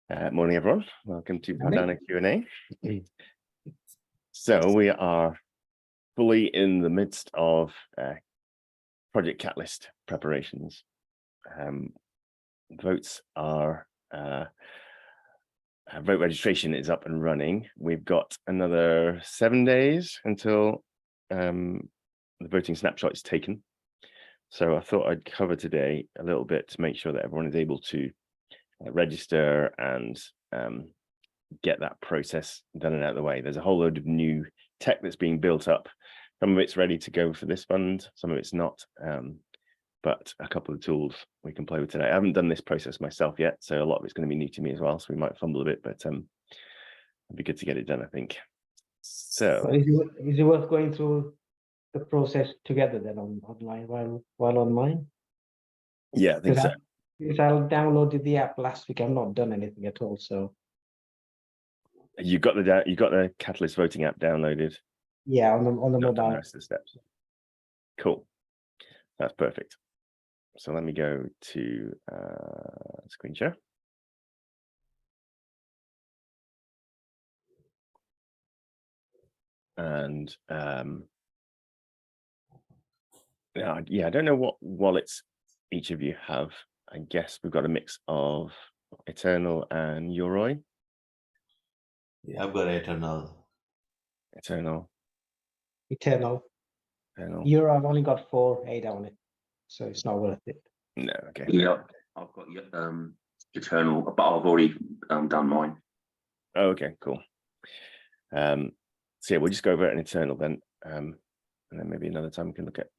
Morning, everyone. Welcome to Cardano Q&A. So we are fully in the midst of Project Catalyst preparations. Votes are vote registration is up and running. We've got another 7 days until the voting snapshot is taken. So I thought I'd cover today a little bit to make sure that everyone is able to register and get that process done and out of the way. There's a whole load of new tech that's being built up. Some of it's ready to go for this fund, some of it's not, but a couple of tools we can play with today. I haven't done this process myself yet, so a lot of it's going to be new to me as well, so we might fumble a bit, but it'd be good to get it done, I think. So is it worth going through the process together then online while online? Yeah, I think so. Because I downloaded the app last week. I've not done anything at all. So you got the Catalyst voting app downloaded. Yeah, on the mobile. The rest of the steps. Cool. That's perfect. So let me go to screen share. And yeah, I don't know what wallets each of you have. I guess we've got a mix of Eternal and Yoroi. Yeah, I've got Eternal. Euro, I've only got 4 ADA on it, so it's not worth it. No, okay. Yeah, I've got Eternal, but I've already done mine. Oh, okay, cool. So yeah, we'll just go over an Eternal then, and then maybe another time we can look at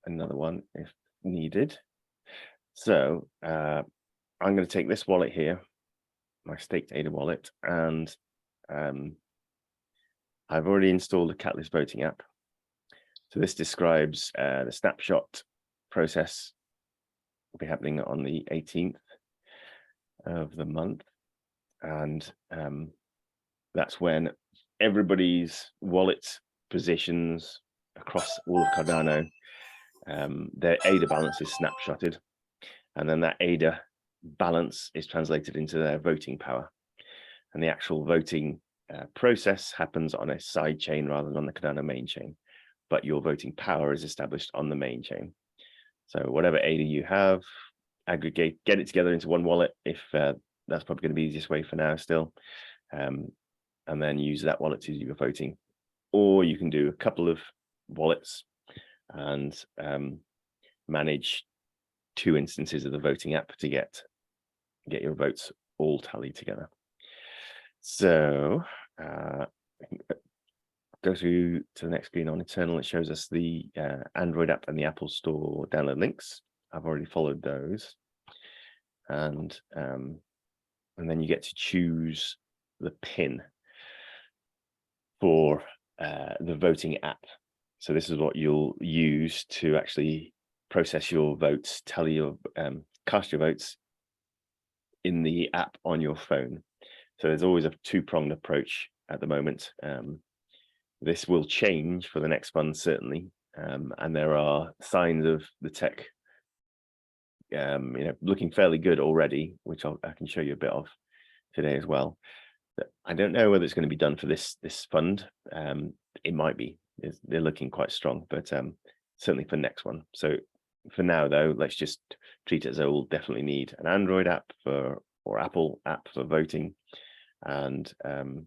another one if needed. So I'm going to take this wallet here, my staked ADA wallet, and I've already installed the Catalyst voting app. So this describes the snapshot process will be happening on the 18th of the month, and that's when everybody's wallet positions across all of Cardano, their ADA balance is snapshotted, and then that ADA balance is translated into their voting power, and the actual voting process happens on a side chain rather than on the Cardano main chain, but your voting power is established on the main chain. So whatever ADA you have, aggregate, get it together into one wallet if that's probably going to be the easiest way for now still, and then use that wallet to do your voting. Or you can do a couple of wallets and manage 2 instances of the voting app to get your votes all tallied together. So go through to the next screen on Eternal. It shows us the Android app and the Apple Store download links. I've already followed those, and then you get to choose the pin for the voting app. So this is what you'll use to actually process your votes, tally your cast your votes in the app on your phone. So there's always a 2-pronged approach at the moment. This will change for the next fund, certainly, and there are signs of the tech looking fairly good already, which I can show you a bit of today as well. But I don't know whether it's going to be done for this fund. It might be. They're looking quite strong, but certainly for next one. So for now, though, let's just treat it as though we'll definitely need an Android app or Apple app for voting, and then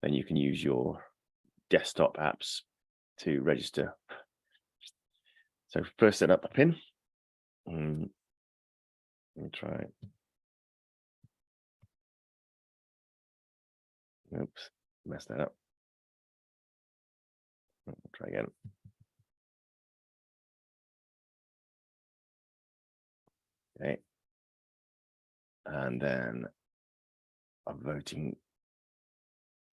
you can use your desktop apps to register. So first, set up a pin. Let me try it. Oops, messed that up. I'll try again. Okay. And then a voting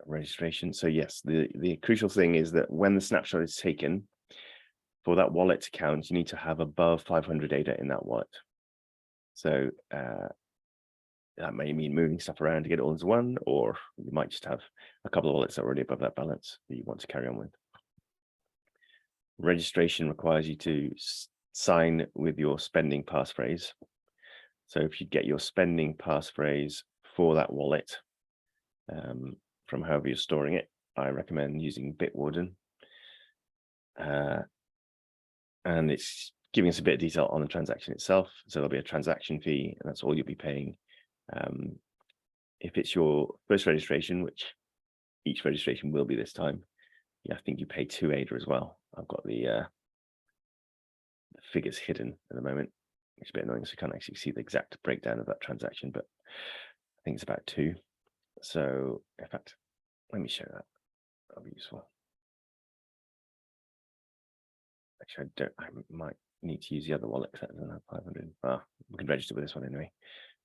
registration. So yes, the crucial thing is that when the snapshot is taken, for that wallet to count, you need to have above 500 ADA in that wallet. So that may mean moving stuff around to get it all into one, or you might just have a couple of wallets that are already above that balance that you want to carry on with. Registration requires you to sign with your spending passphrase. So if you get your spending passphrase for that wallet from however you're storing it, I recommend using Bitwarden. And it's giving us a bit of detail on the transaction itself. So there'll be a transaction fee, and that's all you'll be paying. If it's your first registration, which each registration will be this time, yeah, I think you pay 2 ADA as well. I've got the figures hidden at the moment, which is a bit annoying, so you can't actually see the exact breakdown of that transaction, but I think it's about 2. So in fact, let me show that. That'll be useful. Actually, I might need to use the other wallet because that doesn't have 500. We can register with this one anyway,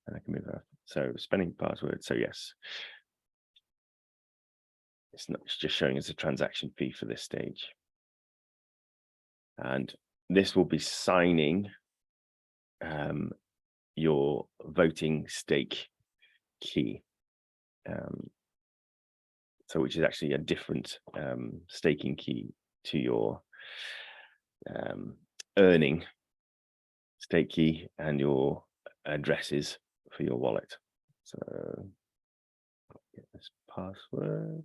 and I can move that. So spending password. So yes, it's just showing us a transaction fee for this stage. And this will be signing your voting stake key. So which is actually a different staking key to your earning stake key and your addresses for your wallet. So get this password.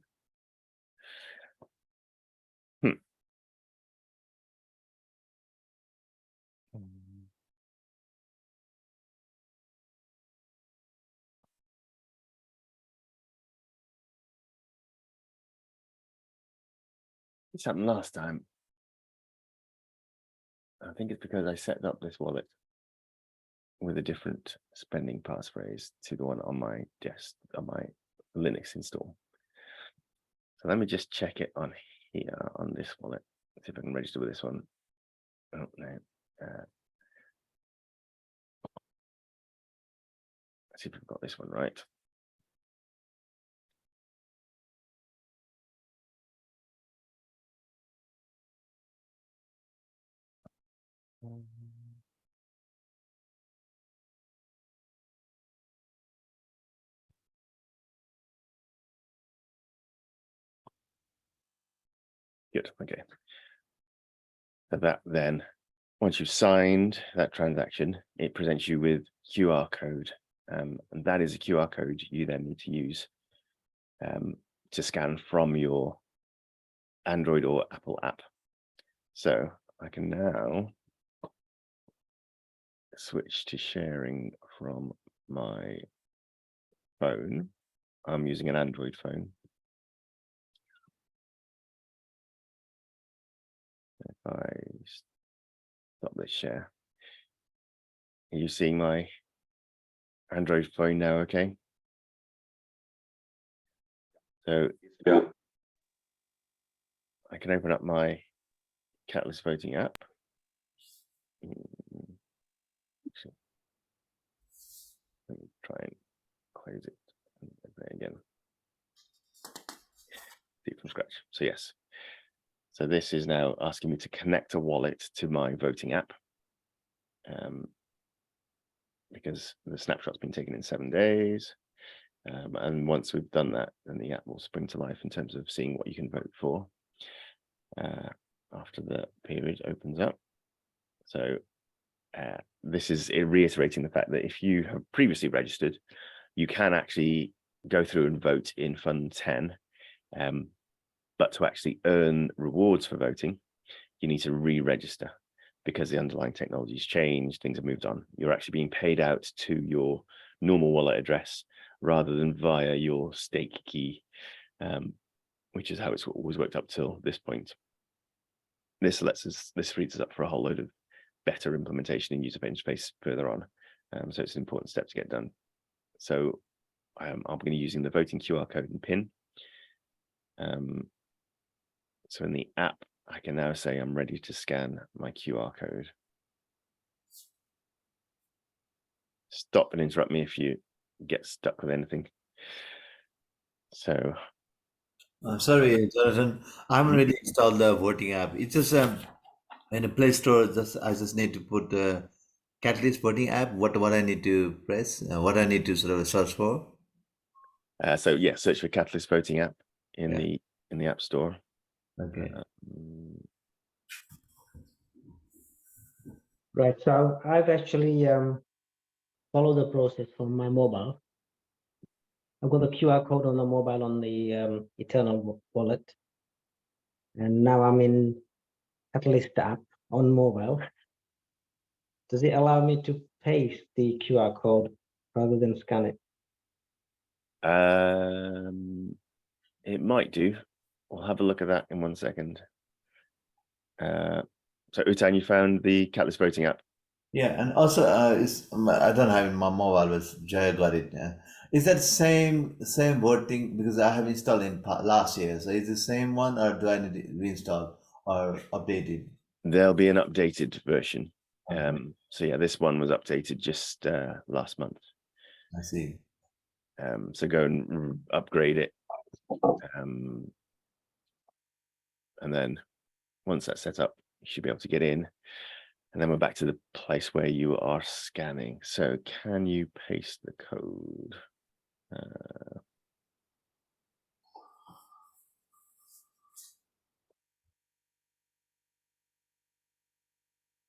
This happened last time. I think it's because I set up this wallet with a different spending passphrase to the one on my Linux install. So let me just check it on here on this wallet. Let's see if I can register with this one. Oh no. Let's see if we've got this one right. Good, okay. So that then, once you've signed that transaction, it presents you with QR code. And that is a QR code you then need to use to scan from your Android or Apple app. So I can now switch to sharing from my phone. I'm using an Android phone. If I stop this share, are you seeing my Android phone now? Okay. So Yeah. I can open up my Catalyst voting app. Let me try and close it and open it again. Do it from scratch. So yes. So this is now asking me to connect a wallet to my voting app. Because the snapshot's been taken in 7 days. And once we've done that, then the app will spring to life in terms of seeing what you can vote for after the period opens up. So this is reiterating the fact that if you have previously registered, you can actually go through and vote in Fund 10. But to actually earn rewards for voting, you need to re-register because the underlying technology has changed, things have moved on. You're actually being paid out to your normal wallet address rather than via your stake key, which is how it's always worked up till this point. This frees us up for a whole load of better implementation in user interface further on. So it's an important step to get done. So I'm going to be using the voting QR code and PIN. So in the app, I can now say I'm ready to scan my QR code. Stop and interrupt me if you get stuck with anything. So Sorry, Jonathan. I haven't really installed the voting app. It's just in the Play Store. I just need to put the Catalyst voting app. What I need to press? What I need to sort of search for? so yeah, search for Catalyst voting app in the App Store. Okay. Right. So I've actually followed the process from my mobile. I've got the QR code on the mobile on the Eternal wallet, and now I'm in Catalyst app on mobile. Does it allow me to paste the QR code rather than scan it? It might do. We'll have a look at that in 1 second. So Utan, you found the Catalyst voting app. Yeah, and also I don't have it in my mobile, but Jaya got it. Is that same voting, because I have installed in last year? So is the same one, or do I need to reinstall or update it? There'll be an updated version. Okay. So yeah, this one was updated just last month. I see. So go and upgrade it. And then once that's set up, you should be able to get in. And then we're back to the place where you are scanning. So can you paste the code?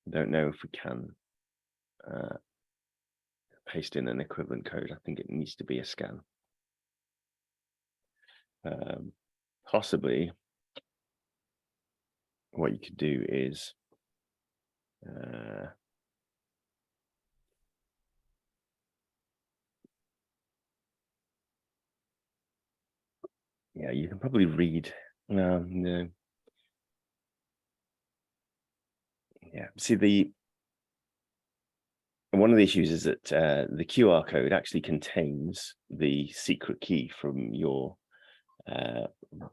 Don't know if we can paste in an equivalent code. I think it needs to be a scan. Possibly what you could do is yeah, you can probably read. No. Yeah, see, one of the issues is that the QR code actually contains the secret key from your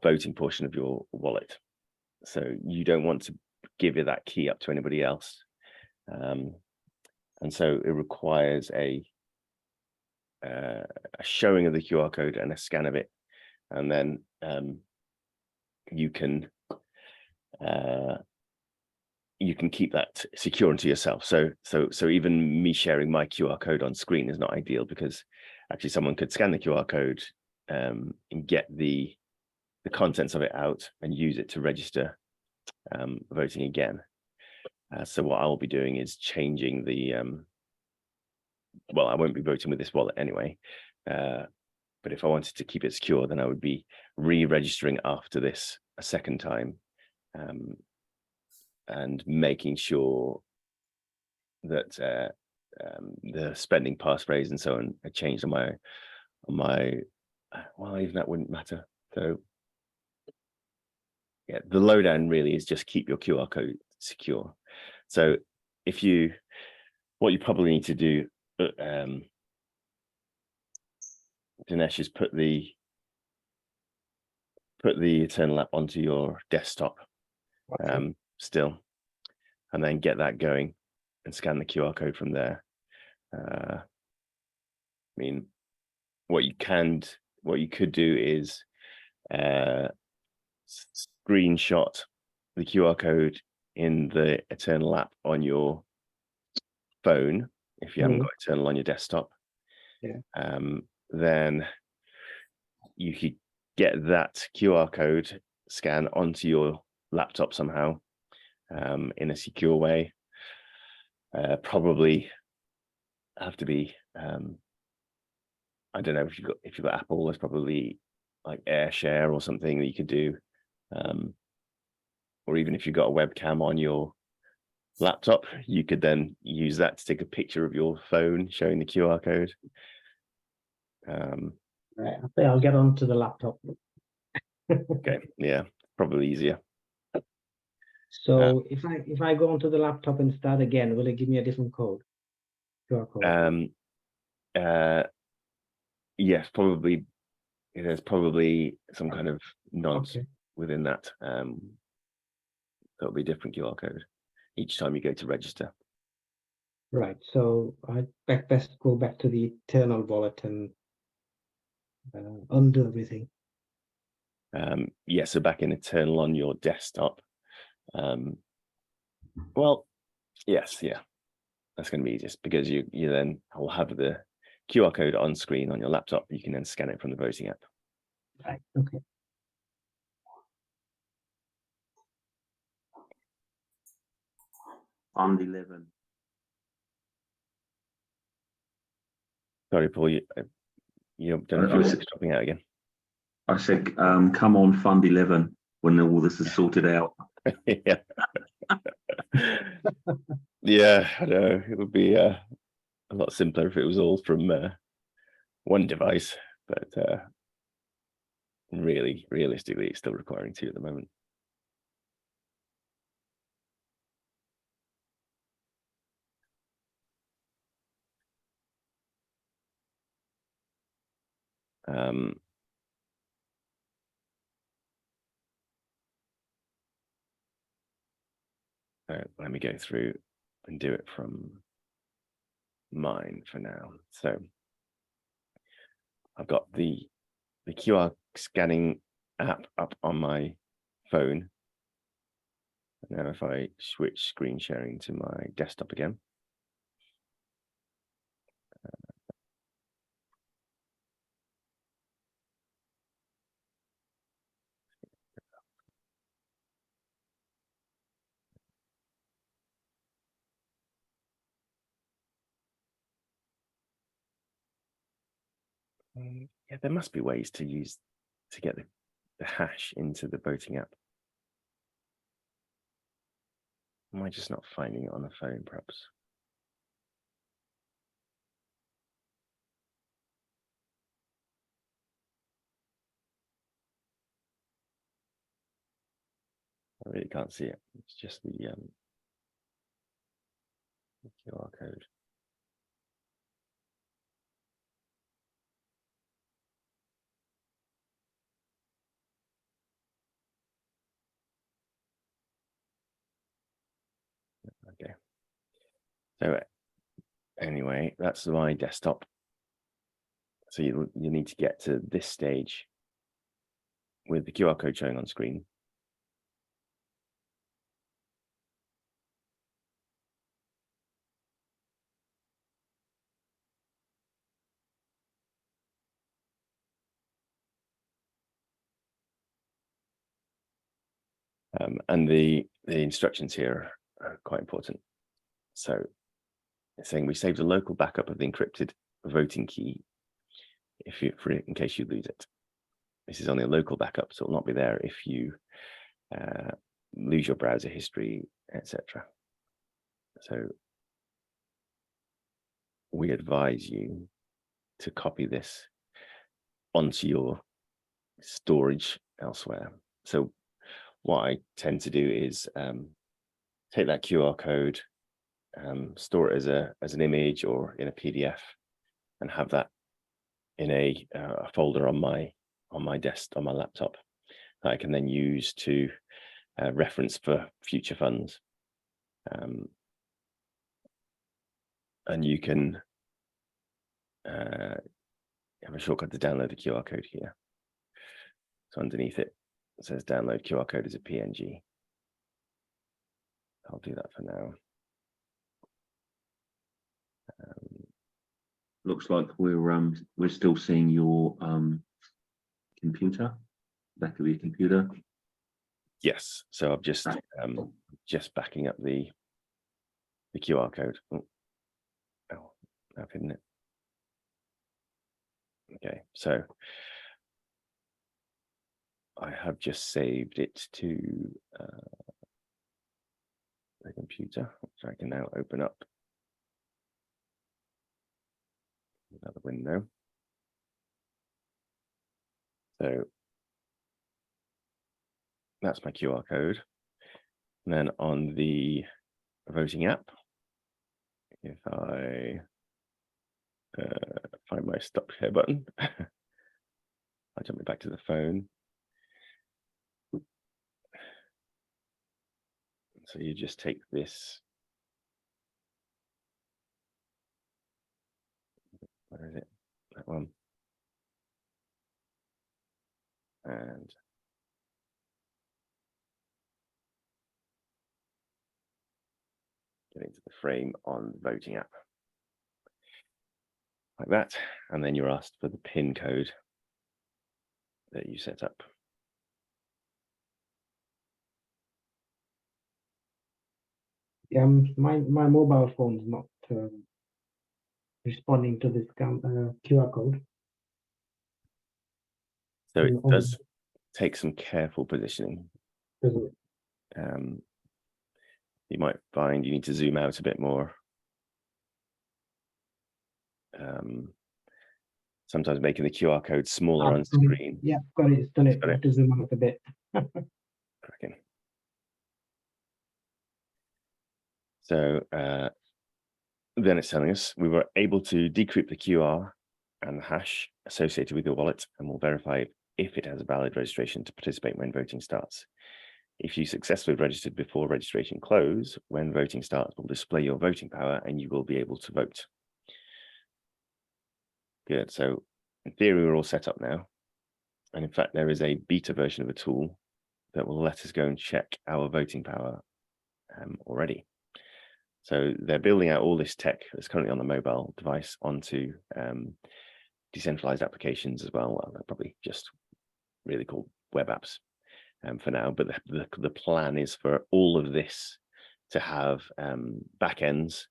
voting portion of your wallet. So you don't want to give you that key up to anybody else. And so it requires a showing of the QR code and a scan of it. And then you can keep that secure into yourself. So even me sharing my QR code on screen is not ideal, because actually someone could scan the QR code and get the contents of it out and use it to register voting again. So what I'll be doing is changing the well, I won't be voting with this wallet anyway, but if I wanted to keep it secure, then I would be re-registering after this a second time, and making sure that the spending passphrase and so on are changed on my well, even that wouldn't matter. So yeah, the lowdown really is just keep your QR code secure. So what you probably need to do, Dinesh, is put the Eternal app onto your desktop still, and then get that going and scan the QR code from there. I mean, what you could do is screenshot the QR code in the Eternal app on your phone if you haven't got Eternal on your desktop. Yeah. Then you could get that QR code scan onto your laptop somehow in a secure way. Probably have to be I don't know, if you've got Apple, there's probably like AirShare or something that you could do, or even if you've got a webcam on your laptop, you could then use that to take a picture of your phone showing the QR code. Right, I think I'll get onto the laptop. Okay, yeah, probably easier. So if I go onto the laptop and start again, will it give me a different code? QR code. Yes, probably. There's probably some kind of nonce within that. There'll be a different QR code each time you go to register. Right. So I best go back to the Eternal wallet and undo everything. Yeah, so back in Eternal on your desktop. Well, yes, yeah, that's going to be easiest, because you then will have the QR code on screen on your laptop. You can then scan it from the voting app. Right. Okay. On 11. Sorry, Paul. You don't know if your mic's dropping out again. I said, come on, Fund 11 when all this is sorted out. Yeah. Yeah, I know. It would be a lot simpler if it was all from one device, but realistically, it's still requiring two at the moment. Let me go through and do it from mine for now. So I've got the QR scanning app up on my phone. Now if I switch screen sharing to my desktop again. Yeah, there must be ways to get the hash into the voting app. Am I just not finding it on the phone, perhaps? I really can't see it. It's just the QR code. Okay. So anyway, that's my desktop. So you need to get to this stage with the QR code showing on screen. And the instructions here are quite important. So it's saying we saved a local backup of the encrypted voting key in case you lose it. This is only a local backup, so it will not be there if you lose your browser history, etc. So we advise you to copy this onto your storage elsewhere. So what I tend to do is take that QR code, store it as an image or in a PDF, and have that in a folder on my laptop that I can then use to reference for future funds. And you can have a shortcut to download the QR code here. So underneath it says download QR code as a PNG. I'll do that for now. Looks like we're still seeing your computer, back of your computer. Yes, so I'm just backing up the QR code. Oh, I've hidden it. Okay, so I have just saved it to the computer, which I can now open up another window. So that's my QR code. And then on the voting app, if I find my stop share button, I'll jump it back to the phone. So you just take this, where is it? That one. And get into the frame on the voting app. Like that. And then you're asked for the PIN code that you set up. My mobile phone is not responding to this QR code. So it on- does take some careful positioning. doesn't it? You might find you need to zoom out a bit more. Sometimes making the QR code smaller on screen. Yeah, got it. It's done it. Got it. I have to zoom out a bit. Cracking. So then it's telling us we were able to decrypt the QR and the hash associated with your wallet, and we'll verify if it has a valid registration to participate when voting starts. If you successfully registered before registration close, when voting starts, we'll display your voting power and you will be able to vote. Good. So in theory, we're all set up now. And in fact, there is a beta version of a tool that will let us go and check our voting power already. So they're building out all this tech that's currently on the mobile device onto decentralized applications as well. Well, they're probably just really called web apps for now. But the plan is for all of this to have backends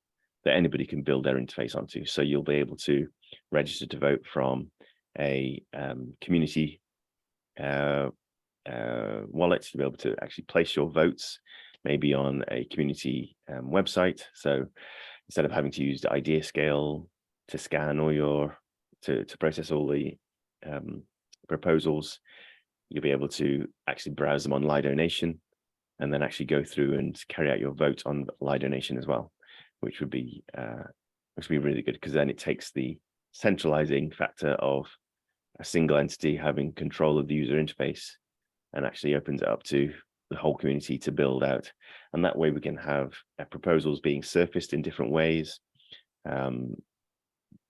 that anybody can build their interface onto. So you'll be able to register to vote from a community wallet. You'll be able to actually place your votes maybe on a community website. So instead of having to use the idea scale to scan all your to process all the proposals, you'll be able to actually browse them on Lido Nation and then actually go through and carry out your vote on Lido Nation as well, which would be really good, because then it takes the centralizing factor of a single entity having control of the user interface and actually opens it up to the whole community to build out. And that way we can have proposals being surfaced in different ways.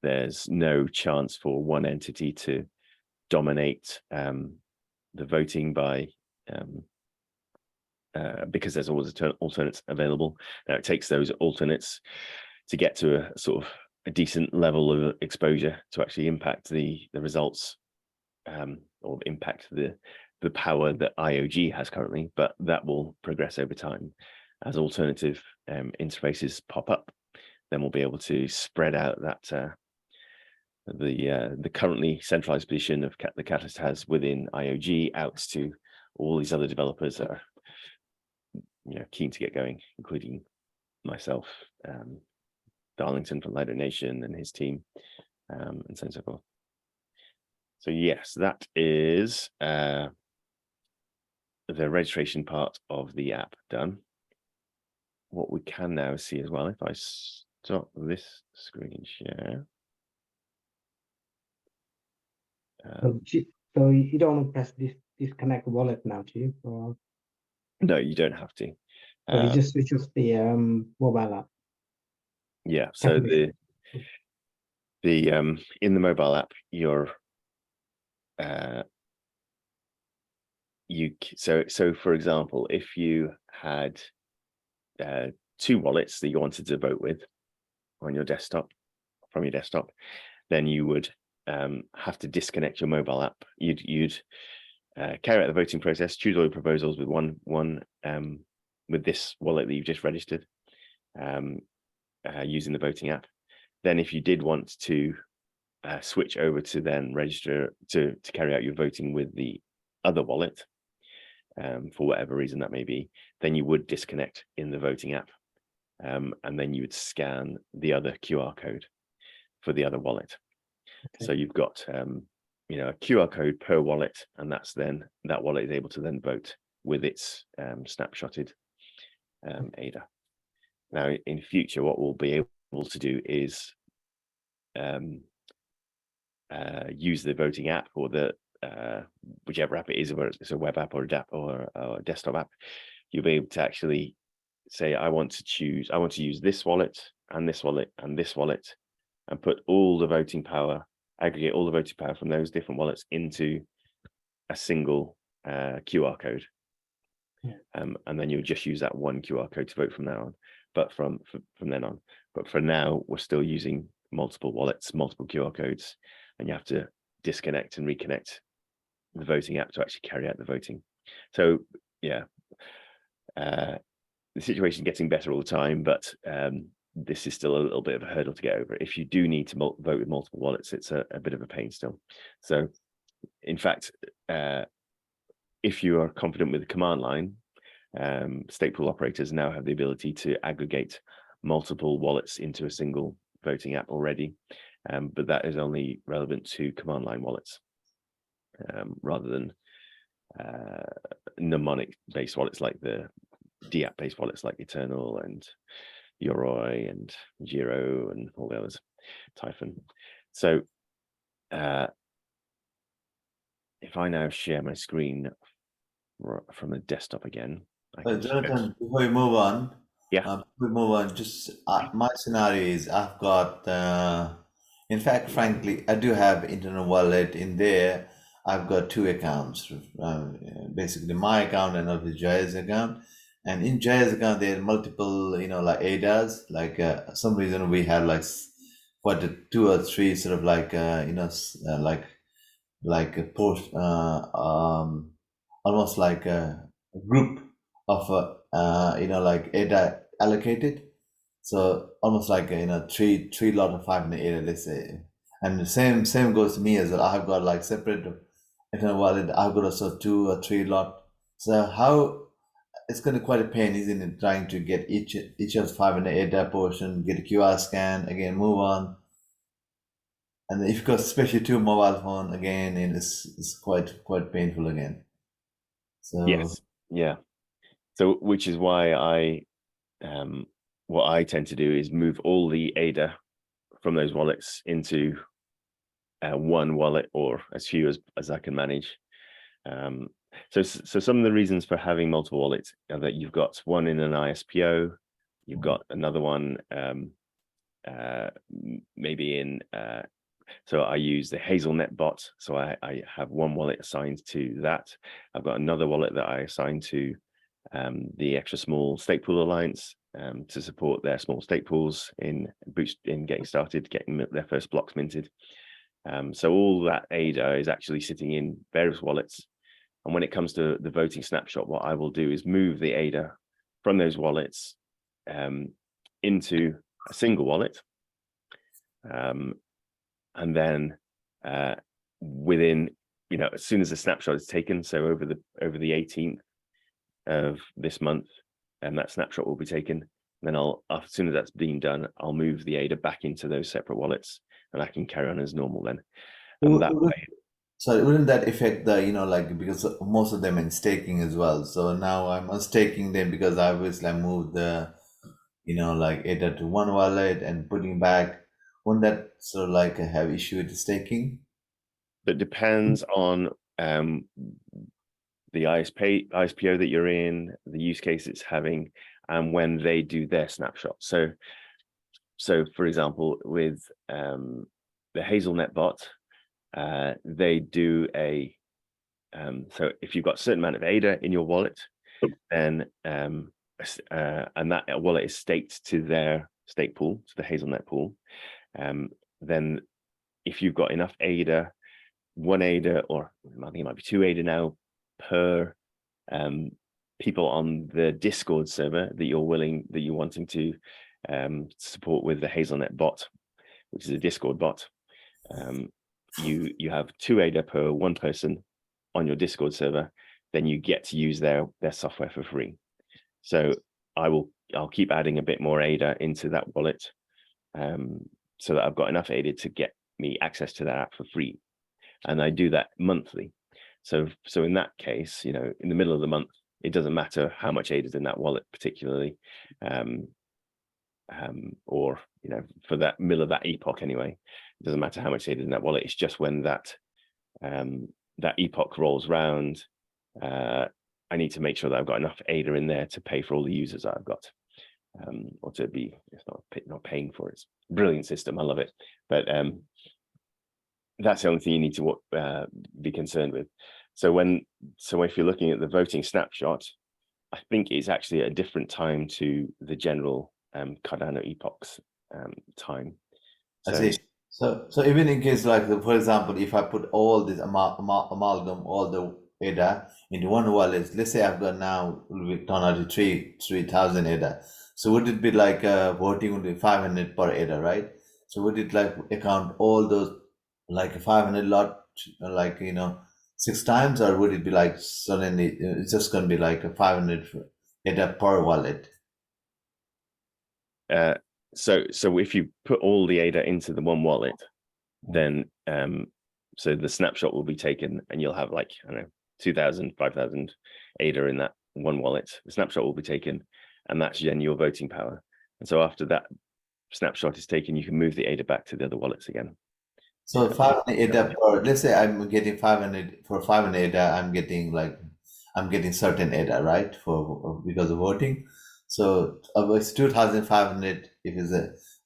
There's no chance for one entity to dominate the voting by because there's always alternates available. Now it takes those alternates to get to a sort of a decent level of exposure to actually impact the results or impact the power that IOG has currently, but that will progress over time as alternative interfaces pop up. Then we'll be able to spread out that the currently centralized position of the Catalyst has within IOG out to all these other developers that are keen to get going, including myself, Darlington from Lido Nation and his team, and so on and so forth. So yes, that is the registration part of the app done. What we can now see as well, if I stop this screen share. So you don't want to press disconnect wallet now, do you? Or No, you don't have to. so you just switch off the mobile app. Yeah, so the in the mobile app, you're so for example, if you had two wallets that you wanted to vote with on your desktop, from your desktop, then you would have to disconnect your mobile app. You'd carry out the voting process, choose all your proposals with one with this wallet that you've just registered using the voting app. Then if you did want to switch over to then register to carry out your voting with the other wallet, for whatever reason that may be, then you would disconnect in the voting app, and then you would scan the other QR code for the other wallet. Okay. So you've got a QR code per wallet, and that's then that wallet is able to then vote with its snapshotted ADA. Now in future, what we'll be able to do is use the voting app or the whichever app it is, whether it's a web app or a DApp or a desktop app. You'll be able to actually say, I want to use this wallet and this wallet and this wallet, and put all the voting power, aggregate all the voting power from those different wallets into a single QR code. Yeah. And then you'll just use that one QR code to vote from now on. But from then on. But for now, we're still using multiple wallets, multiple QR codes, and you have to disconnect and reconnect the voting app to actually carry out the voting. So yeah, the situation is getting better all the time, but this is still a little bit of a hurdle to get over. If you do need to vote with multiple wallets, it's a bit of a pain still. So in fact, if you are confident with the command line, stake pool operators now have the ability to aggregate multiple wallets into a single voting app already, but that is only relevant to command line wallets rather than mnemonic based wallets like the DApp based wallets like Eternal and Yoroi and Giro and all the others, Typhon. So if I now share my screen from the desktop again, I can Jonathan, before we move on, just my scenario is I've got, in fact, frankly, I do have internal wallet in there. I've got two accounts, basically my account and of the Jaya's account. And in Jaya's account, there are multiple, like ADAs. Like some reason we have like quite 2 or 3 sort of like, like a post, almost like a group of like ADA allocated, so almost like three lot of 500 ADA, let's say. And the same goes to me as well. I've got like separate internal wallet. I've got also 2 or 3 lot. So how it's going to quite a pain, isn't it, trying to get each of 500 ADA portion, get a QR scan, again move on. And if you've got especially 2 mobile phone again, and it's quite painful again. So yes, yeah. So which is why what I tend to do is move all the ADA from those wallets into one wallet, or as few as I can manage. So some of the reasons for having multiple wallets are that you've got one in an ISPO, you've got another one maybe in so I use the Hazelnet bot, so I have one wallet assigned to that. I've got another wallet that I assign to the Extra Small Stake Pool Alliance to support their small stake pools in getting started, getting their first blocks minted. So all that ADA is actually sitting in various wallets. And when it comes to the voting snapshot, what I will do is move the ADA from those wallets into a single wallet. And then within, as soon as the snapshot is taken, so over the 18th of this month, and that snapshot will be taken, then as soon as that's been done, I'll move the ADA back into those separate wallets, and I can carry on as normal then. And that way. So wouldn't that affect the, because most of them in staking as well. So now I'm unstaking them because I obviously moved the, like ADA to one wallet and putting back. Wouldn't that sort of like have issue with the staking? That depends on the ISPO that you're in, the use case it's having, and when they do their snapshot. So for example, with the Hazelnet bot, they do so if you've got a certain amount of ADA in your wallet, then and that wallet is staked to their stake pool, to the Hazelnet pool, then if you've got enough ADA, 1 ADA, or I think it might be 2 ADA now per people on the Discord server that you're wanting to support with the Hazelnet bot, which is a Discord bot. You have 2 ADA per 1 person on your Discord server, then you get to use their software for free. So I'll keep adding a bit more ADA into that wallet, so that I've got enough ADA to get me access to that app for free, and I do that monthly. So in that case, in the middle of the month, it doesn't matter how much ADA is in that wallet particularly, or for that middle of that epoch anyway. It doesn't matter how much ADA is in that wallet. It's just when that epoch rolls round, I need to make sure that I've got enough ADA in there to pay for all the users that I've got, or to be, it's not paying for it. It's a brilliant system. I love it. But that's the only thing you need to be concerned with. So if you're looking at the voting snapshot, I think it's actually at a different time to the general Cardano epochs time. I see. So even in case, like, for example, if I put all this amalgam, all the ADA into one wallet, let's say I've got now, will turn out to 3,000 ADA. So would it be like voting would be 500 per ADA, right? So would it like account all those like 500 lot like 6 times, or would it be like suddenly it's just going to be like a 500 ADA per wallet? So if you put all the ADA into the one wallet, then so the snapshot will be taken, and you'll have like, I don't know, 2,000, 5,000 ADA in that one wallet. The snapshot will be taken, and that's then your voting power. And so after that snapshot is taken, you can move the ADA back to the other wallets again. So 500 ADA per, let's say I'm getting 500 for 500 ADA, I'm getting certain ADA, right? Because of voting. So it's 2,500. If it's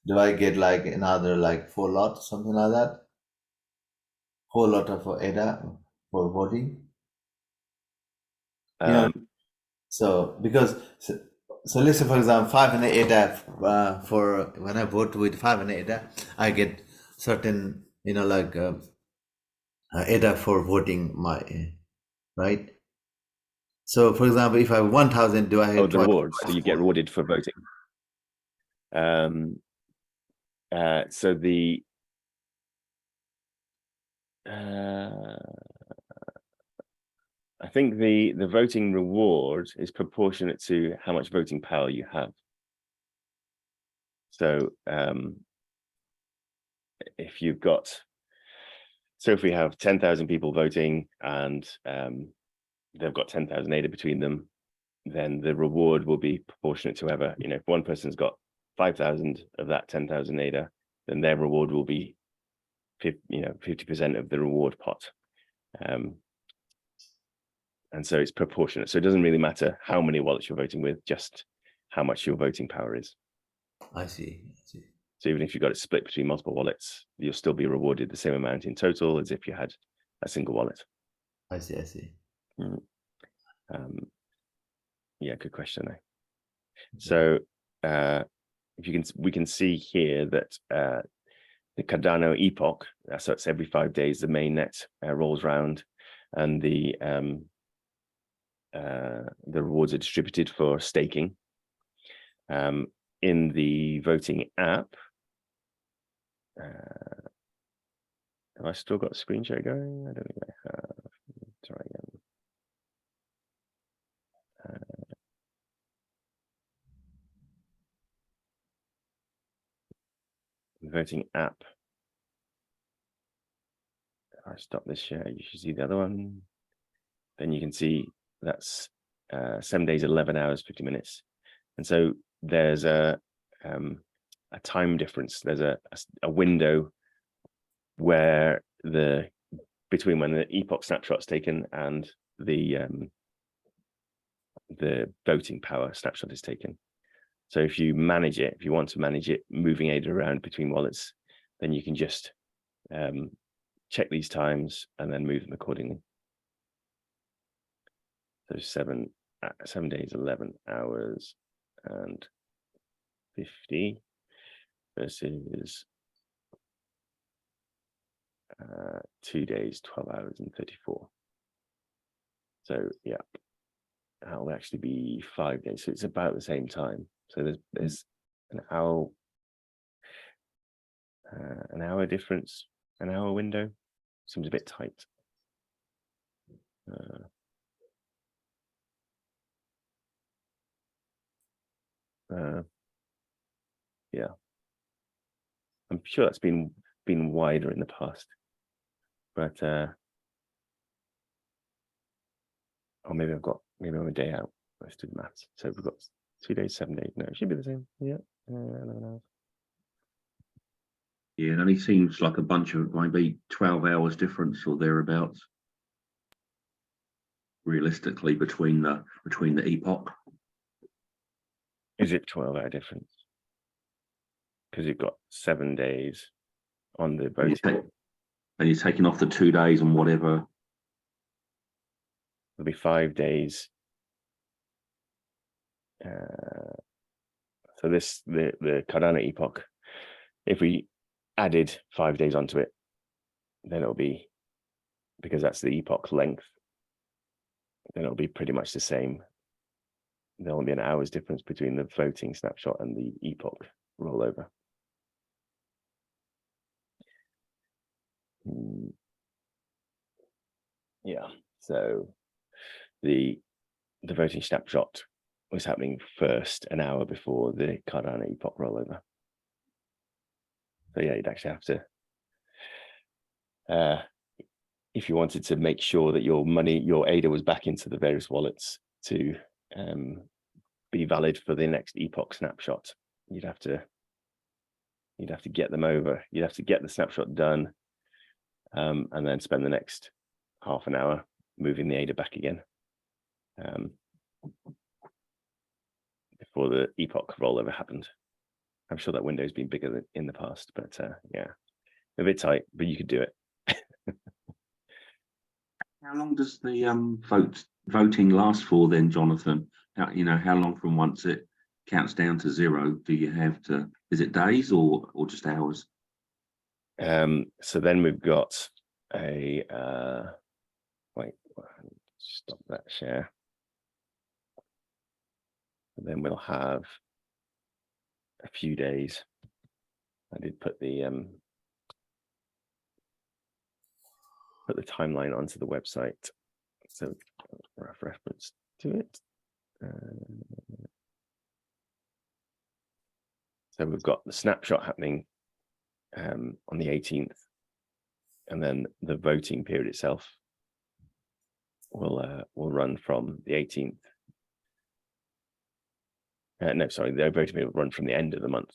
do I get like another like 4 lot, something like that? 4 lot of ADA for voting. So because so let's say for example 500 ADA for when I vote with 500 ADA, I get certain ADA for voting right. So for example, if I have 1,000, do I have the rewards? So you get rewarded for voting. So the I think the voting reward is proportionate to how much voting power you have. So if you've got, so if we have 10,000 people voting and they've got 10,000 ADA between them, then the reward will be proportionate to whoever, if one person's got 5,000 of that 10,000 ADA, then their reward will be 50% of the reward pot. And so it's proportionate. So it doesn't really matter how many wallets you're voting with, just how much your voting power is. I see. So even if you've got it split between multiple wallets, you'll still be rewarded the same amount in total as if you had a single wallet. I see. Yeah, good question. So we can see here that the Cardano epoch, so it's every 5 days, the mainnet rolls round, and the rewards are distributed for staking. In the voting app, have I still got a screen share going? I don't think I have. Let's try again. Voting app. If I stop this share, you should see the other one. Then you can see that's 7 days, 11 hours, 50 minutes. And so there's a time difference. There's a window where between when the epoch snapshot's taken and the voting power snapshot is taken. So if you want to manage it, moving ADA around between wallets, then you can just check these times and then move them accordingly. So 7 days, 11 hours and 50 versus 2 days, 12 hours and 34. So yeah, that'll actually be 5 days. So it's about the same time. So there's an hour difference, an hour window. Seems a bit tight. Yeah, I'm sure that's been wider in the past, but or maybe I'm a day out. Let's do the maths. So we've got 2 days, 7 days. No, it should be the same. Yeah. Yeah, it only seems like a bunch of maybe 12 hours difference or thereabouts, realistically, between the epoch. Is it 12-hour difference? Because you've got 7 days on the vote. And you're taking off the 2 days and whatever. It'll be 5 days. So the Cardano epoch, if we added 5 days onto it, then it'll be, because that's the epoch length, then it'll be pretty much the same. There won't be an hour's difference between the voting snapshot and the epoch rollover. Yeah, so the voting snapshot was happening first an hour before the Cardano epoch rollover. So yeah, you'd actually have to, if you wanted to make sure that your money, your ADA was back into the various wallets to be valid for the next epoch snapshot, you'd have to get them over. You'd have to get the snapshot done, and then spend the next half an hour moving the ADA back again before the epoch rollover happened. I'm sure that window's been bigger than in the past, but yeah, a bit tight, but you could do it. How long does the voting last for then, Jonathan? How long from once it counts down to 0 do you have to? Is it days or just hours? So then we've got a wait, stop that share. And then we'll have a few days. I did put the timeline onto the website, so rough reference to it. So we've got the snapshot happening on the 18th, and then the voting period itself will run from the 18th. No, sorry, the voting period will run from the end of the month.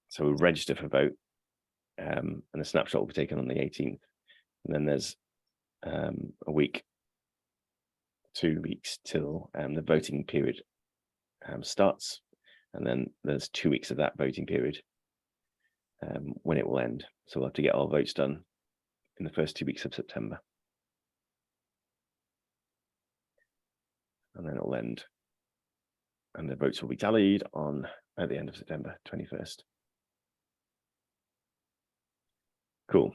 So we'll register for vote, and the snapshot will be taken on the 18th. And then there's a week, 2 weeks till the voting period starts. And then there's 2 weeks of that voting period when it will end. So we'll have to get our votes done in the first 2 weeks of September. And then it'll end. And the votes will be tallied at the end of September 21st. Cool.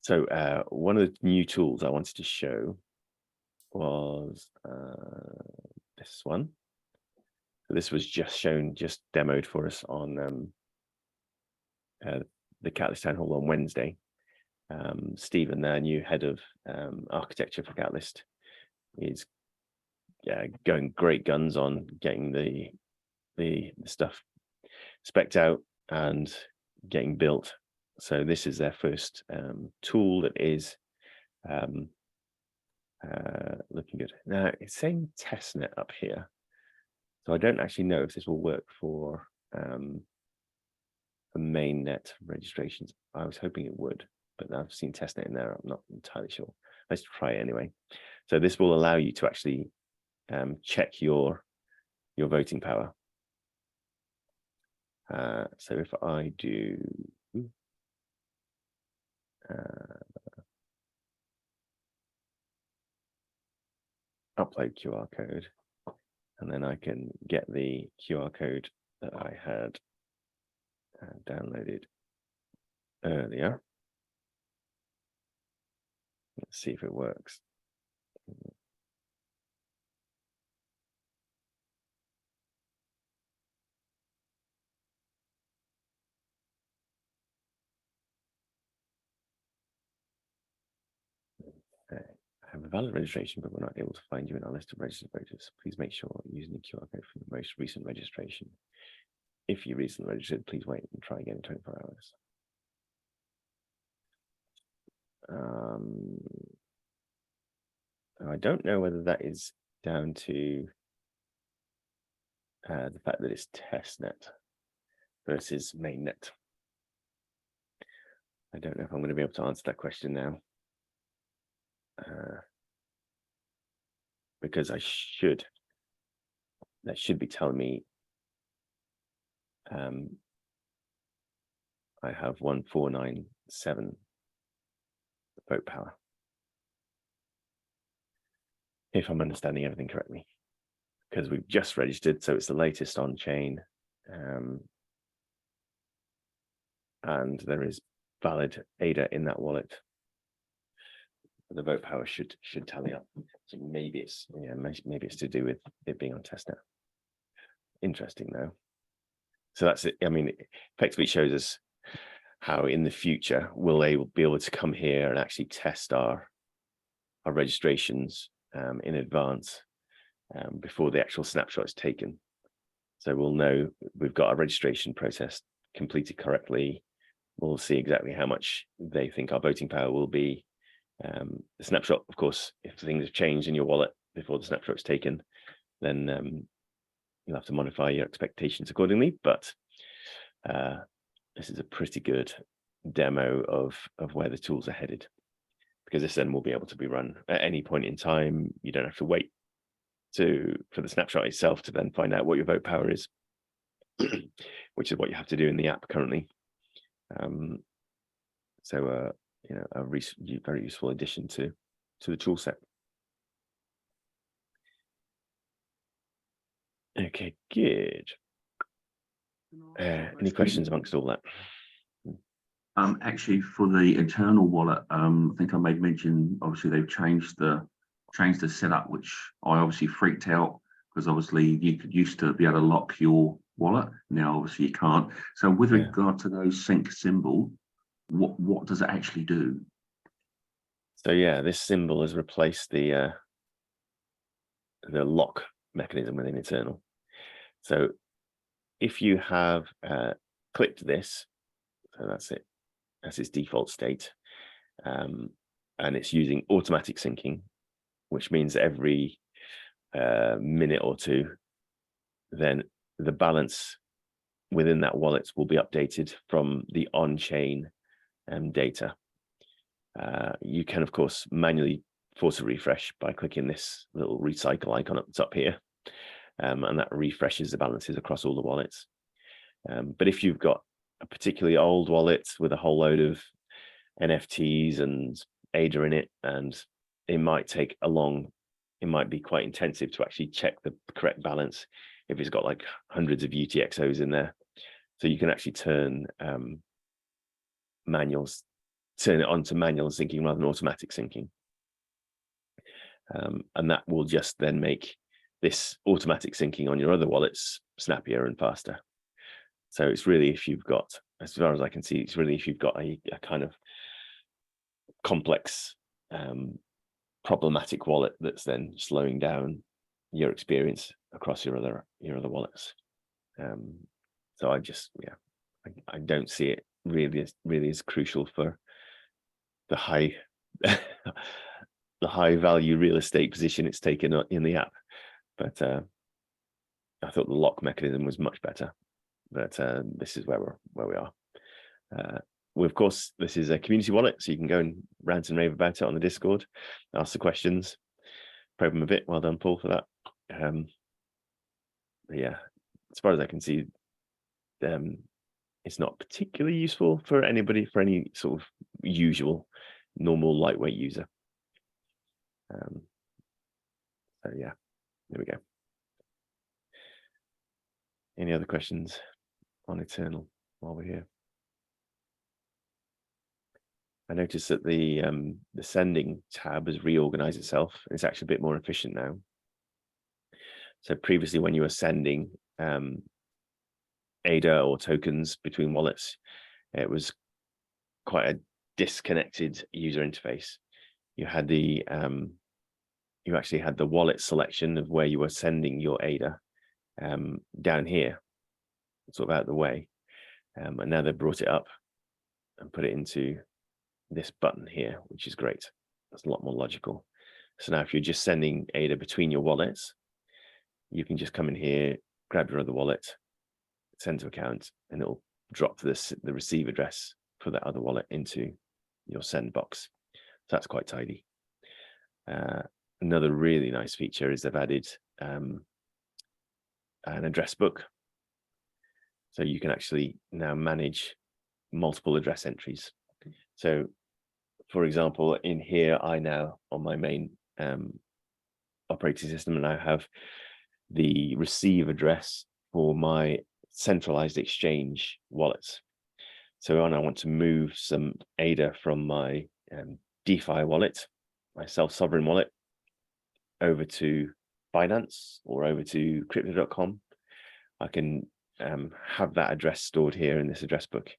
So one of the new tools I wanted to show was this one. So this was just demoed for us on the Catalyst Town Hall on Wednesday. Stephen, their new head of architecture for Catalyst, is going great guns on getting the stuff spec'd out and getting built. So this is their first tool that is looking good. Now it's saying testnet up here, so I don't actually know if this will work for mainnet registrations. I was hoping it would, but I've seen testnet in there. I'm not entirely sure. Let's try it anyway. So this will allow you to actually check your voting power. So if I do upload QR code, and then I can get the QR code that I had downloaded earlier. Let's see if it works. I have a valid registration, but we're not able to find you in our list of registered voters. Please make sure you're using the QR code from the most recent registration. If you recently registered, please wait and try again in 24 hours. I don't know whether that is down to the fact that it's testnet versus mainnet. I don't know if I'm going to be able to answer that question now. Because that should be telling me I have 1497 vote power, if I'm understanding everything correctly, because we've just registered, so it's the latest on chain, and there is valid ADA in that wallet. The vote power should tally up. So maybe it's to do with it being on testnet. Interesting though. So that's it. I mean, it effectively shows us how in the future we'll be able to come here and actually test our our registrations in advance before the actual snapshot is taken. So we'll know we've got our registration process completed correctly. We'll see exactly how much they think our voting power will be. The snapshot, of course, if things have changed in your wallet before the snapshot's taken, then you'll have to modify your expectations accordingly. But this is a pretty good demo of where the tools are headed, because this then will be able to be run at any point in time. You don't have to wait for the snapshot itself to then find out what your vote power is, which is what you have to do in the app currently. So you know, a very useful addition to the tool set. Okay, good. Any questions amongst all that? Actually, for the internal wallet, I think I made mention. Obviously, they've changed the setup, which I obviously freaked out, because obviously you used to be able to lock your wallet. Now, obviously, you can't. So, with regard to those sync symbol, what does it actually do? So yeah, this symbol has replaced the lock mechanism within internal. So if you have clicked this, so that's it, that's its default state, and it's using automatic syncing, which means every minute or two, then the balance within that wallet will be updated from the on-chain data. You can, of course, manually force a refresh by clicking this little recycle icon up the top here, and that refreshes the balances across all the wallets. But if you've got a particularly old wallet with a whole load of NFTs and ADA in it, and it might take it might be quite intensive to actually check the correct balance if it's got like hundreds of UTXOs in there. So you can actually turn it on to manual syncing rather than automatic syncing. And that will just then make this automatic syncing on your other wallets snappier and faster. So it's really, if you've got, as far as I can see, it's really if you've got a kind of complex, problematic wallet that's then slowing down your experience across your other wallets. So I don't see it really as crucial for the high the high value real estate position it's taken in the app. But I thought the lock mechanism was much better. But this is where we are. Of course, this is a community wallet, so you can go and rant and rave about it on the Discord, ask the questions, probe them a bit. Well done, Paul, for that. But yeah, as far as I can see, it's not particularly useful for anybody, for any sort of usual, normal, lightweight user. So yeah, there we go. Any other questions on Eternal while we're here? I noticed that the sending tab has reorganized itself. It's actually a bit more efficient now. So previously, when you were sending ADA or tokens between wallets, it was quite a disconnected user interface. You had you actually had the wallet selection of where you were sending your ADA down here, sort of out of the way, and now they've brought it up and put it into this button here, which is great. That's a lot more logical. So now if you're just sending ADA between your wallets, you can just come in here, grab your other wallet, send to account, and it'll drop the receive address for that other wallet into your send box. So that's quite tidy. Another really nice feature is they've added an address book. So you can actually now manage multiple address entries. So for example, in here, I now, on my main operating system, and I have the receive address for my centralized exchange wallets. So when I want to move some ADA from my DeFi wallet, my self-sovereign wallet, over to Binance or over to crypto.com, I can have that address stored here in this address book,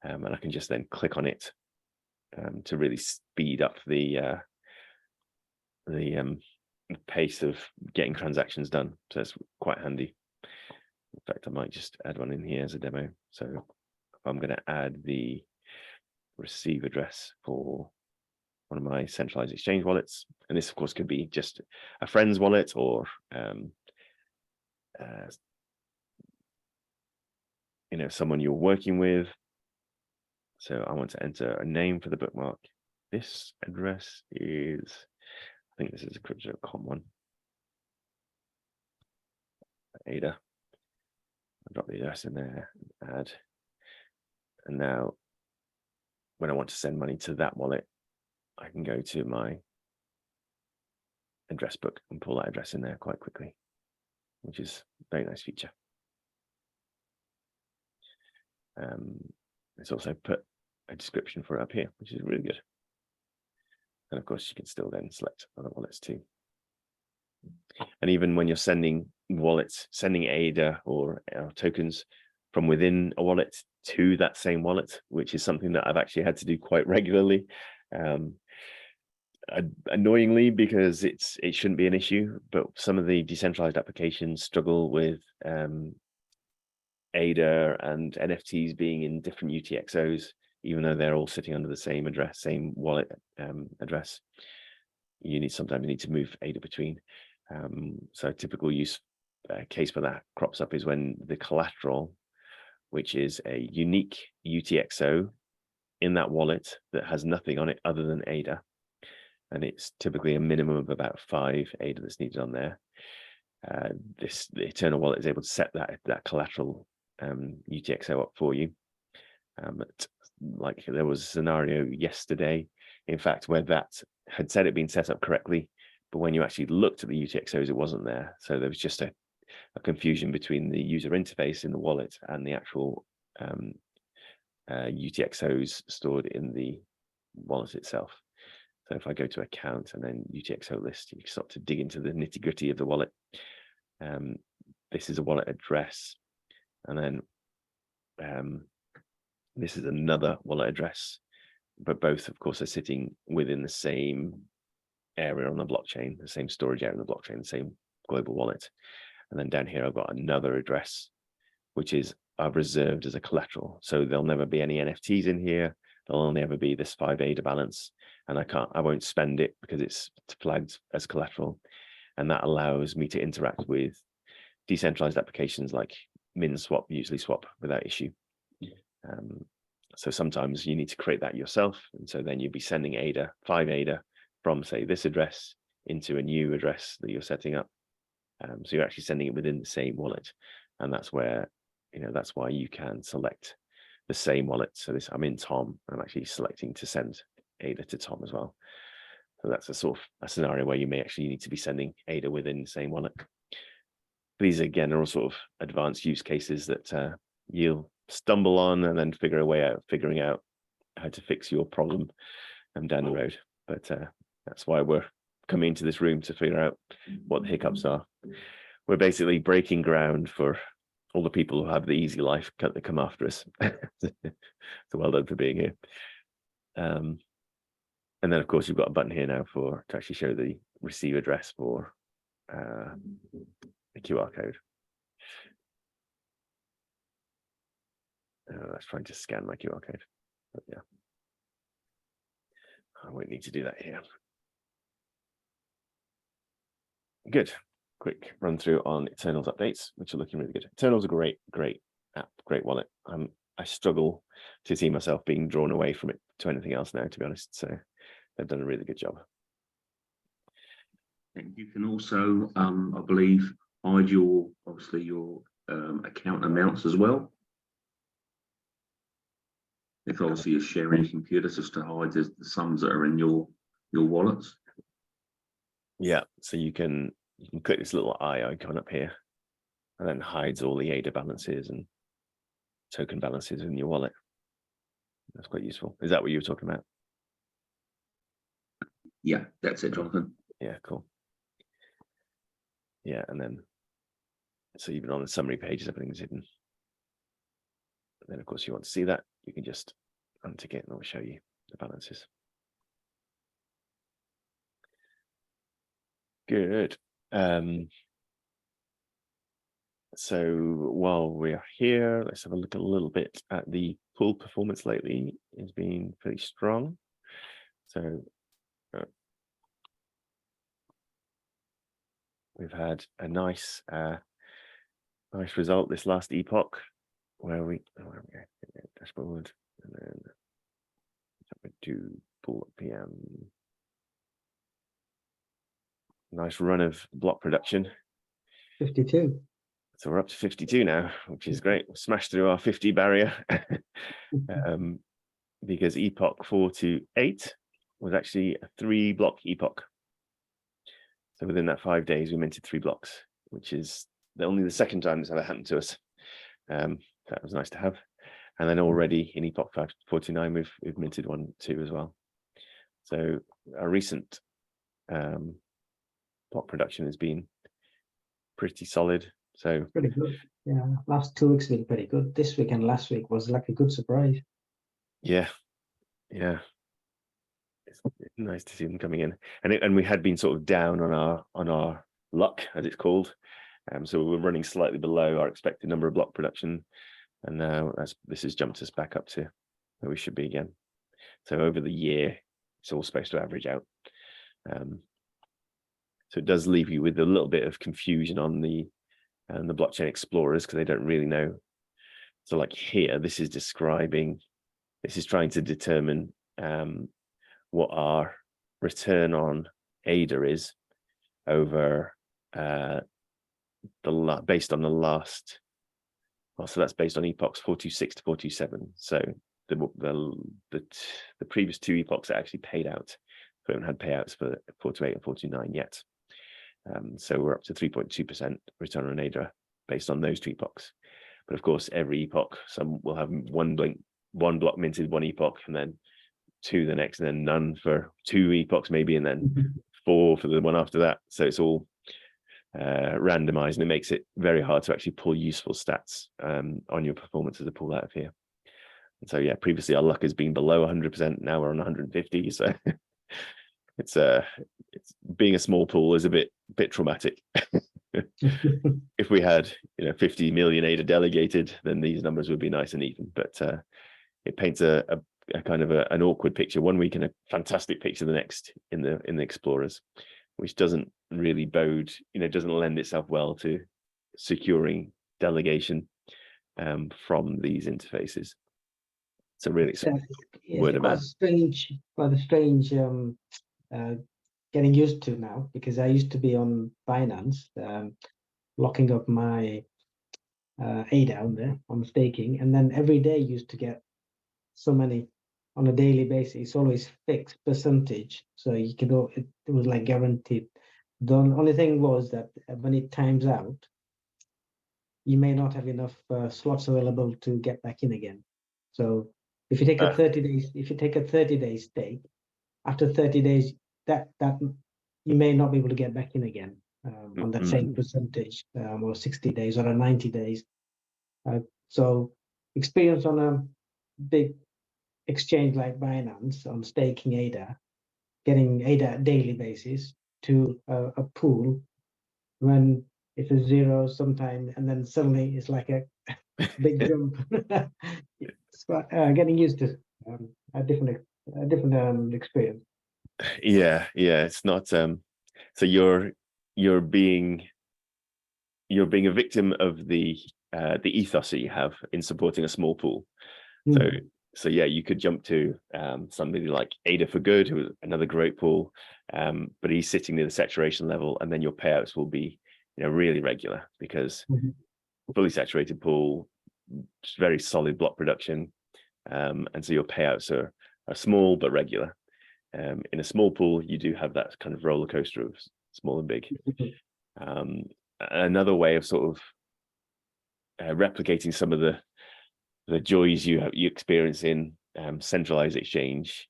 and I can just then click on it to really speed up the pace of getting transactions done. So it's quite handy. In fact, I might just add one in here as a demo. So if I'm going to add the receive address for one of my centralized exchange wallets, and this of course could be just a friend's wallet or someone you're working with. So I want to enter a name for the bookmark. This address is, I think this is a crypto.com one. Ada. I'll drop the address in there, add. And now when I want to send money to that wallet, I can go to my address book and pull that address in there quite quickly, which is a very nice feature. It's also put a description for it up here, which is really good. And of course, you can still then select other wallets too. And even when you're sending wallets, sending ADA or tokens from within a wallet to that same wallet, which is something that I've actually had to do quite regularly, annoyingly, because it shouldn't be an issue, but some of the decentralized applications struggle with ADA and NFTs being in different UTXOs, even though they're all sitting under the same address, same wallet address. Sometimes you need to move ADA between. So a typical use case for that crops up is when the collateral, which is a unique UTXO in that wallet that has nothing on it other than ADA, and it's typically a minimum of about 5 ADA that's needed on there. The Eternal wallet is able to set that collateral UTXO up for you. But like there was a scenario yesterday, in fact, where that had said it'd been set up correctly, but when you actually looked at the UTXOs, it wasn't there. So there was just a confusion between the user interface in the wallet and the actual UTXOs stored in the wallet itself. So if I go to account and then UTXO list, you can start to dig into the nitty gritty of the wallet. This is a wallet address. And then this is another wallet address, but both, of course, are sitting within the same area on the blockchain, the same storage area on the blockchain, the same global wallet. And then down here, I've got another address, which is I've reserved as a collateral. So there'll never be any NFTs in here. There'll only ever be this 5 ADA balance, and I won't spend it because it's flagged as collateral. And that allows me to interact with decentralized applications like MinSwap, usually swap without issue. So sometimes you need to create that yourself. And so then you'd be sending ADA, 5 ADA from, say, this address into a new address that you're setting up. So you're actually sending it within the same wallet. And that's where, that's why you can select the same wallet. So I'm in Tom, I'm actually selecting to send ADA to Tom as well. So that's a sort of a scenario where you may actually need to be sending ADA within the same wallet. These again are all sort of advanced use cases that you'll stumble on and then figuring out how to fix your problem down the road. But that's why we're coming into this room, to figure out what the hiccups are. We're basically breaking ground for all the people who have the easy life that come after us. So well done for being here. And then of course you've got a button here now to actually show the receive address for the QR code. Let's try and just scan my QR code. But yeah, I won't need to do that here. Good. Quick run through on Eternal's updates, which are looking really good. Eternal's a great app, great wallet. I struggle to see myself being drawn away from it to anything else now, to be honest. So they've done a really good job. And you can also, I believe, hide your account amounts as well. If obviously you're sharing your computer, just to hide the sums that are in your wallets. Yeah, so you can click this little eye icon up here, and then hides all the ADA balances and token balances in your wallet. That's quite useful. Is that what you were talking about? Yeah, that's it, Jonathan. Yeah, cool. Yeah, and then so even on the summary pages, everything's hidden. And then of course you want to see that, you can just untick it and it'll show you the balances. Good. So while we're here, let's have a look a little bit at the pool performance lately. It's been pretty strong. So we've had a nice result this last epoch, where we dashboard, and then we do pool PM. Nice run of block production. 52. So we're up to 52 now, which is great. We've smashed through our 50 barrier. Because epoch 4 to 8 was actually a 3-block epoch. So within that 5 days, we minted 3 blocks, which is only the second time this ever happened to us. That was nice to have. And then already in epoch 549, we've minted 1, 2 as well. So our recent block production has been pretty solid. So Pretty good. Yeah, last 2 weeks been pretty good. This week and last week was like a good surprise. yeah, it's nice to see them coming in. And we had been sort of down on our luck, as it's called. So we were running slightly below our expected number of block production, and now this has jumped us back up to where we should be again. So over the year, it's all supposed to average out. So it does leave you with a little bit of confusion on the blockchain explorers, because they don't really know. So like here, this is trying to determine what our return on ADA is over based on the last. Well, so that's based on epochs 426 to 427. So the previous 2 epochs that actually paid out. We haven't had payouts for 428 and 429 yet. So we're up to 3.2% return on ADA based on those 2 epochs. But of course, every epoch, some will have one block minted 1 epoch, and then 2 the next, and then none for 2 epochs maybe, and then 4 for the one after that. So it's all randomized, and it makes it very hard to actually pull useful stats on your performance as a pool out of here. And so yeah, previously our luck has been below 100%. Now we're on 150. So it's being a small pool is a bit traumatic. If we had 50 million ADA delegated, then these numbers would be nice and even. But it paints a kind of an awkward picture one week and a fantastic picture the next in the explorers, which doesn't really bode, doesn't lend itself well to securing delegation from these interfaces. So really, word of mouth. Quite a strange getting used to now, because I used to be on Binance, locking up my ADA on there on staking, and then every day used to get so many on a daily basis. It's always fixed percentage, so you could it was like guaranteed. The only thing was that when it times out, you may not have enough slots available to get back in again. So if you take a 30-day stake, after 30 days, that you may not be able to get back in again on that same percentage, or 60 days or 90 days. So experience on a big exchange like Binance on staking ADA, getting ADA daily basis to a pool when it's a 0 sometime, and then suddenly it's like a big jump. It's getting used to a different experience. Yeah, it's not. So you're being a victim of the ethos that you have in supporting a small pool. So yeah, you could jump to somebody like ADA for Good, who is another great pool, but he's sitting near the saturation level, and then your payouts will be really regular, because fully saturated pool, very solid block production, and so your payouts are small but regular. In a small pool, you do have that kind of roller coaster of small and big. Another way of sort of replicating some of the joys you experience in centralized exchange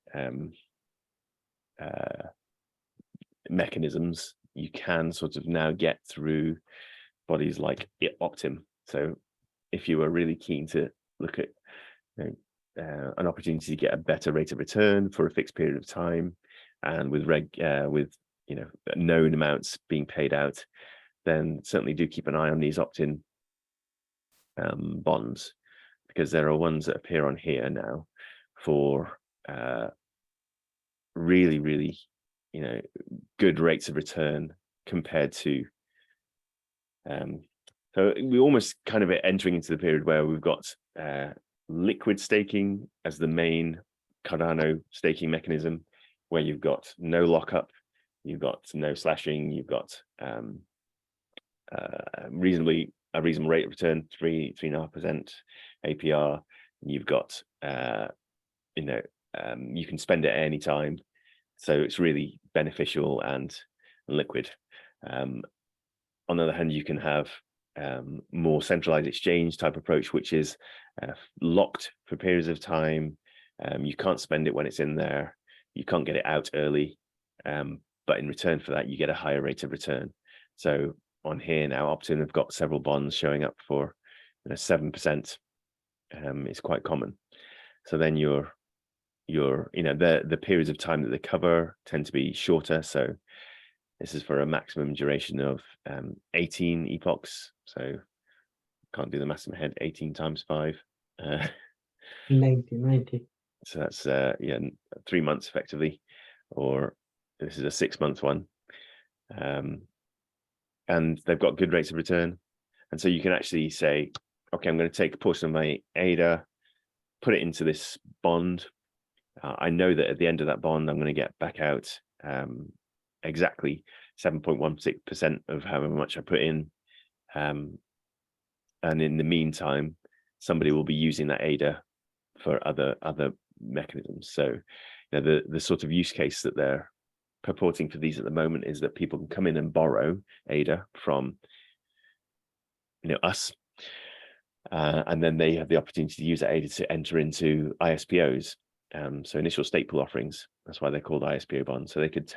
mechanisms, you can sort of now get through bodies like Optim. So if you are really keen to look at an opportunity to get a better rate of return for a fixed period of time, and with known amounts being paid out, then certainly do keep an eye on these opt-in bonds, because there are ones that appear on here now for really, really, good rates of return compared to. So we're almost kind of entering into the period where we've got liquid staking as the main Cardano staking mechanism, where you've got no lockup, you've got no slashing, you've got a reasonable rate of return, 3.5% APR. You've got you can spend it at any time, so it's really beneficial and liquid. On the other hand, you can have more centralized exchange type approach, which is locked for periods of time. You can't spend it when it's in there. You can't get it out early, but in return for that, you get a higher rate of return. So on here now, Optin have got several bonds showing up for 7%. It's quite common. So then the periods of time that they cover tend to be shorter. So this is for a maximum duration of 18 epochs. So can't do the math in my head. 18 times 5. 90. So that's 3 months effectively, or this is a 6-month one. And they've got good rates of return. And so you can actually say, okay, I'm going to take a portion of my ADA, put it into this bond. I know that at the end of that bond, I'm going to get back out exactly 7.16% of however much I put in. And in the meantime, somebody will be using that ADA for other mechanisms. So the sort of use case that they're purporting for these at the moment is that people can come in and borrow ADA from us, and then they have the opportunity to use that ADA to enter into ISPOs, so initial stake pool offerings. That's why they're called ISPO bonds. So they could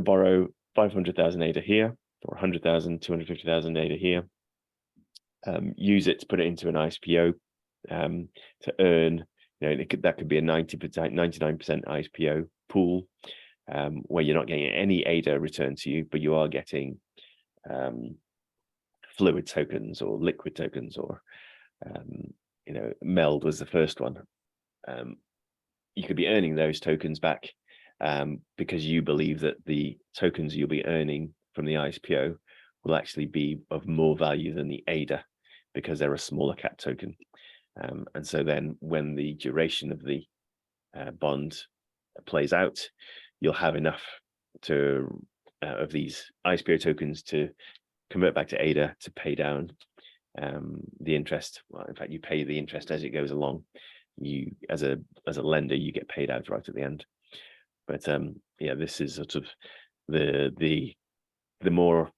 borrow 500,000 ADA here, or 100,000, 250,000 ADA here, use it to put it into an ISPO to earn. That could be a 99% ISPO pool, where you're not getting any ADA returned to you, but you are getting fluid tokens or liquid tokens, or MELD was the first one. You could be earning those tokens back because you believe that the tokens you'll be earning from the ISPO will actually be of more value than the ADA, because they're a smaller cap token. And so then when the duration of the bond plays out, you'll have enough of these ISPO tokens to convert back to ADA to pay down the interest. Well, in fact, you pay the interest as it goes along. You, as a lender, you get paid out right at the end. But this is sort of the more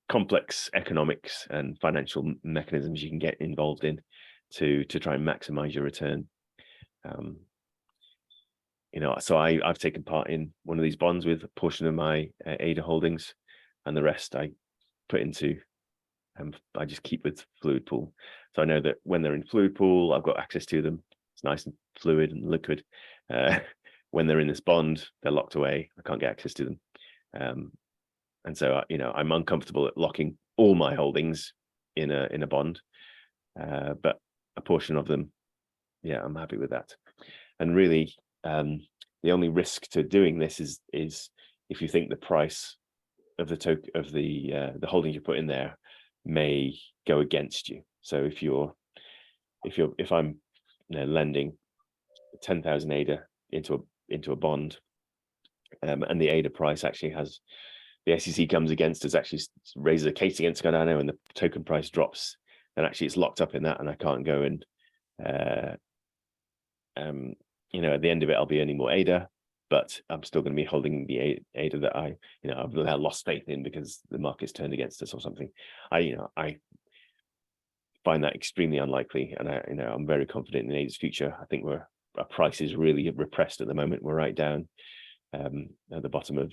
complex economics and financial mechanisms you can get involved in to try and maximize your return. So I've taken part in one of these bonds with a portion of my ADA holdings, and the rest I put into, I just keep with fluid pool. So I know that when they're in fluid pool, I've got access to them. It's nice and fluid and liquid. When they're in this bond, they're locked away. I can't get access to them. And so I'm uncomfortable at locking all my holdings in a bond, but a portion of them, I'm happy with that. And really, the only risk to doing this is if you think the price of the holdings you put in there may go against you. So if I'm lending 10,000 ADA into a bond, and the ADA price actually has, the SEC comes against us, actually raises a case against Cardano, and the token price drops, then actually it's locked up in that, and I can't go and at the end of it, I'll be earning more ADA, but I'm still going to be holding the ADA that I've lost faith in because the market's turned against us or something. I find that extremely unlikely, and I'm very confident in ADA's future. I think our price is really repressed at the moment. We're right down at the bottom of,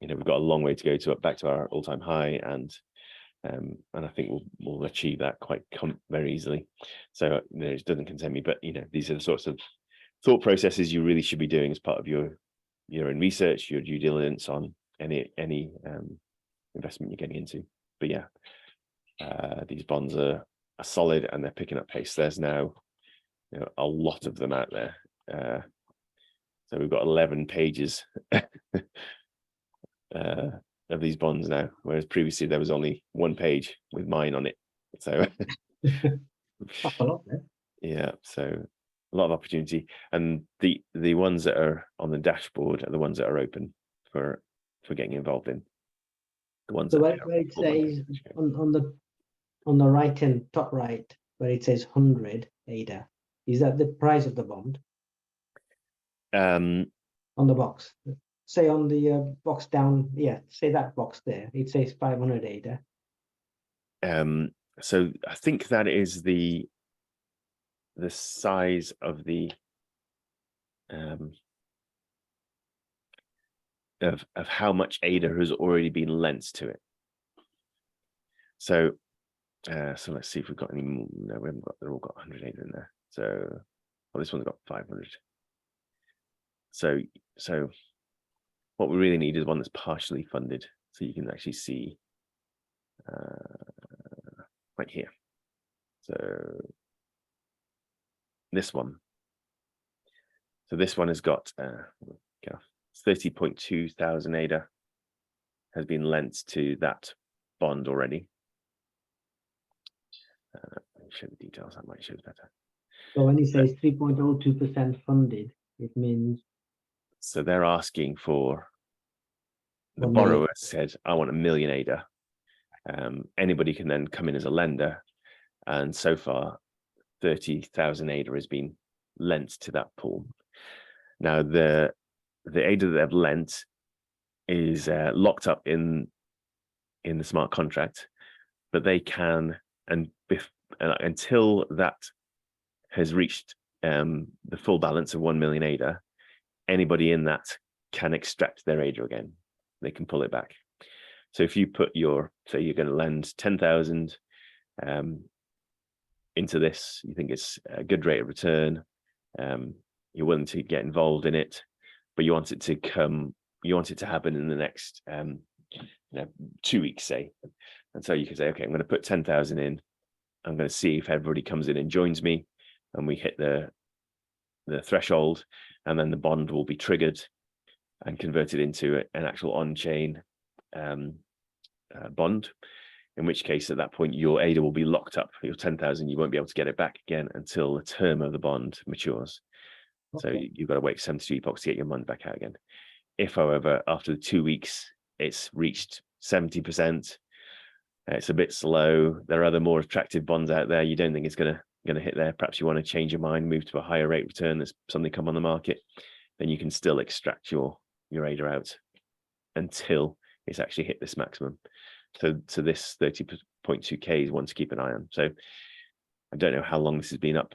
we've got a long way to go back to our all-time high, and I think we'll achieve that very easily. So it doesn't concern me, but these are the sorts of thought processes you really should be doing as part of your your own research, your due diligence on any investment you're getting into. But yeah, these bonds are solid and they're picking up pace. There's now a lot of them out there. So we've got 11 pages of these bonds now, whereas previously there was only 1 page with mine on it. So That's a lot there. yeah, so a lot of opportunity, and the ones that are on the dashboard are the ones that are open for getting involved in. The ones So that where it says on the right hand top right, where it says 100 ADA, is that the price of the bond on the box? Say on the box down, yeah, say that box there, it says 500 ADA. So I think that is the size of the of how much ADA has already been lent to it. So so let's see if we've got any more. No, we haven't got, they've all got 100 ADA in there. So well, this one's got 500. So what we really need is one that's partially funded, so you can actually see right here. So this one. So this one has got 30.2 thousand ADA has been lent to that bond already. Let me show the details, that might show better. So when it says 3.02% funded, it means So they're asking for, the 1 million. borrower said, I want 1 million ADA. Anybody can then come in as a lender, and so far 30,000 ADA has been lent to that pool. Now the ADA that they've lent is locked up in the smart contract, but they can, until that has reached the full balance of 1 million ADA, anybody in that can extract their ADA again. They can pull it back. So if you put say you're going to lend 10,000 into this, you think it's a good rate of return, you're willing to get involved in it, but you want it to happen in the next 2 weeks, say. And so you can say, okay, I'm going to put 10,000 in. I'm going to see if everybody comes in and joins me, and we hit the threshold, and then the bond will be triggered and converted into an actual on-chain bond. In which case, at that point, your ADA will be locked up. Your 10,000, you won't be able to get it back again until the term of the bond matures. Okay. So you've got to wait 72 epochs to get your money back out again. If, however, after the 2 weeks, it's reached 70%, it's a bit slow, there are other more attractive bonds out there, you don't think it's going to hit there, perhaps you want to change your mind, move to a higher rate return, there's something come on the market, then you can still extract your ADA out until it's actually hit this maximum. So this 30.2K is one to keep an eye on. So I don't know how long this has been up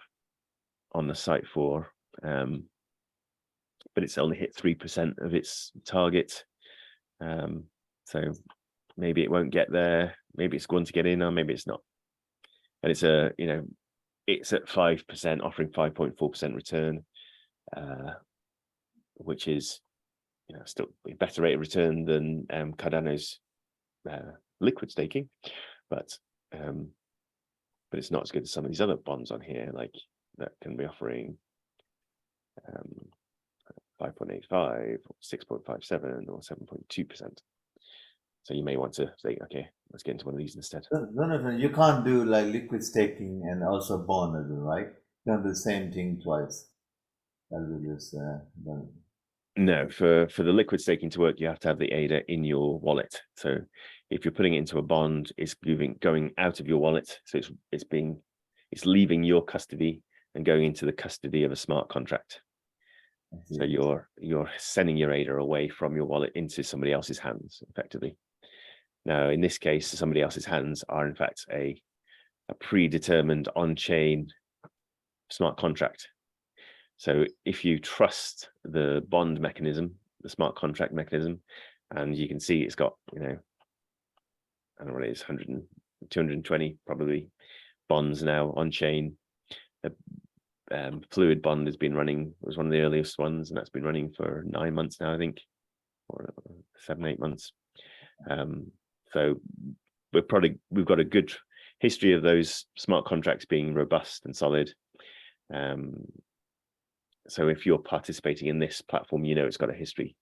on the site for, but it's only hit 3% of its target. So maybe it won't get there, maybe it's going to get in, or maybe it's not. And it's it's at 5%, offering 5.4% return, which is still a better rate of return than Cardano's liquid staking, but it's not as good as some of these other bonds on here, like that can be offering 5.85 or 6.57 or 7.2%. So you may want to say, okay, let's get into one of these instead. No, you can't do like liquid staking and also bond as well, right? You can't do the same thing twice. That will just No, for the liquid staking to work, you have to have the ADA in your wallet. So if you're putting it into a bond, it's going out of your wallet. So it's leaving your custody and going into the custody of a smart contract. So you're sending your ADA away from your wallet into somebody else's hands, effectively. Now, in this case, somebody else's hands are in fact a predetermined on-chain smart contract. So if you trust the bond mechanism, the smart contract mechanism, and you can see it's got, I don't know what it is, 100, 220 probably bonds now on chain. Fluid Bond has been running, was one of the earliest ones, and that's been running for 9 months now, I think, or 7-8 months. So we've got a good history of those smart contracts being robust and solid. So if you're participating in this platform, you know it's got a history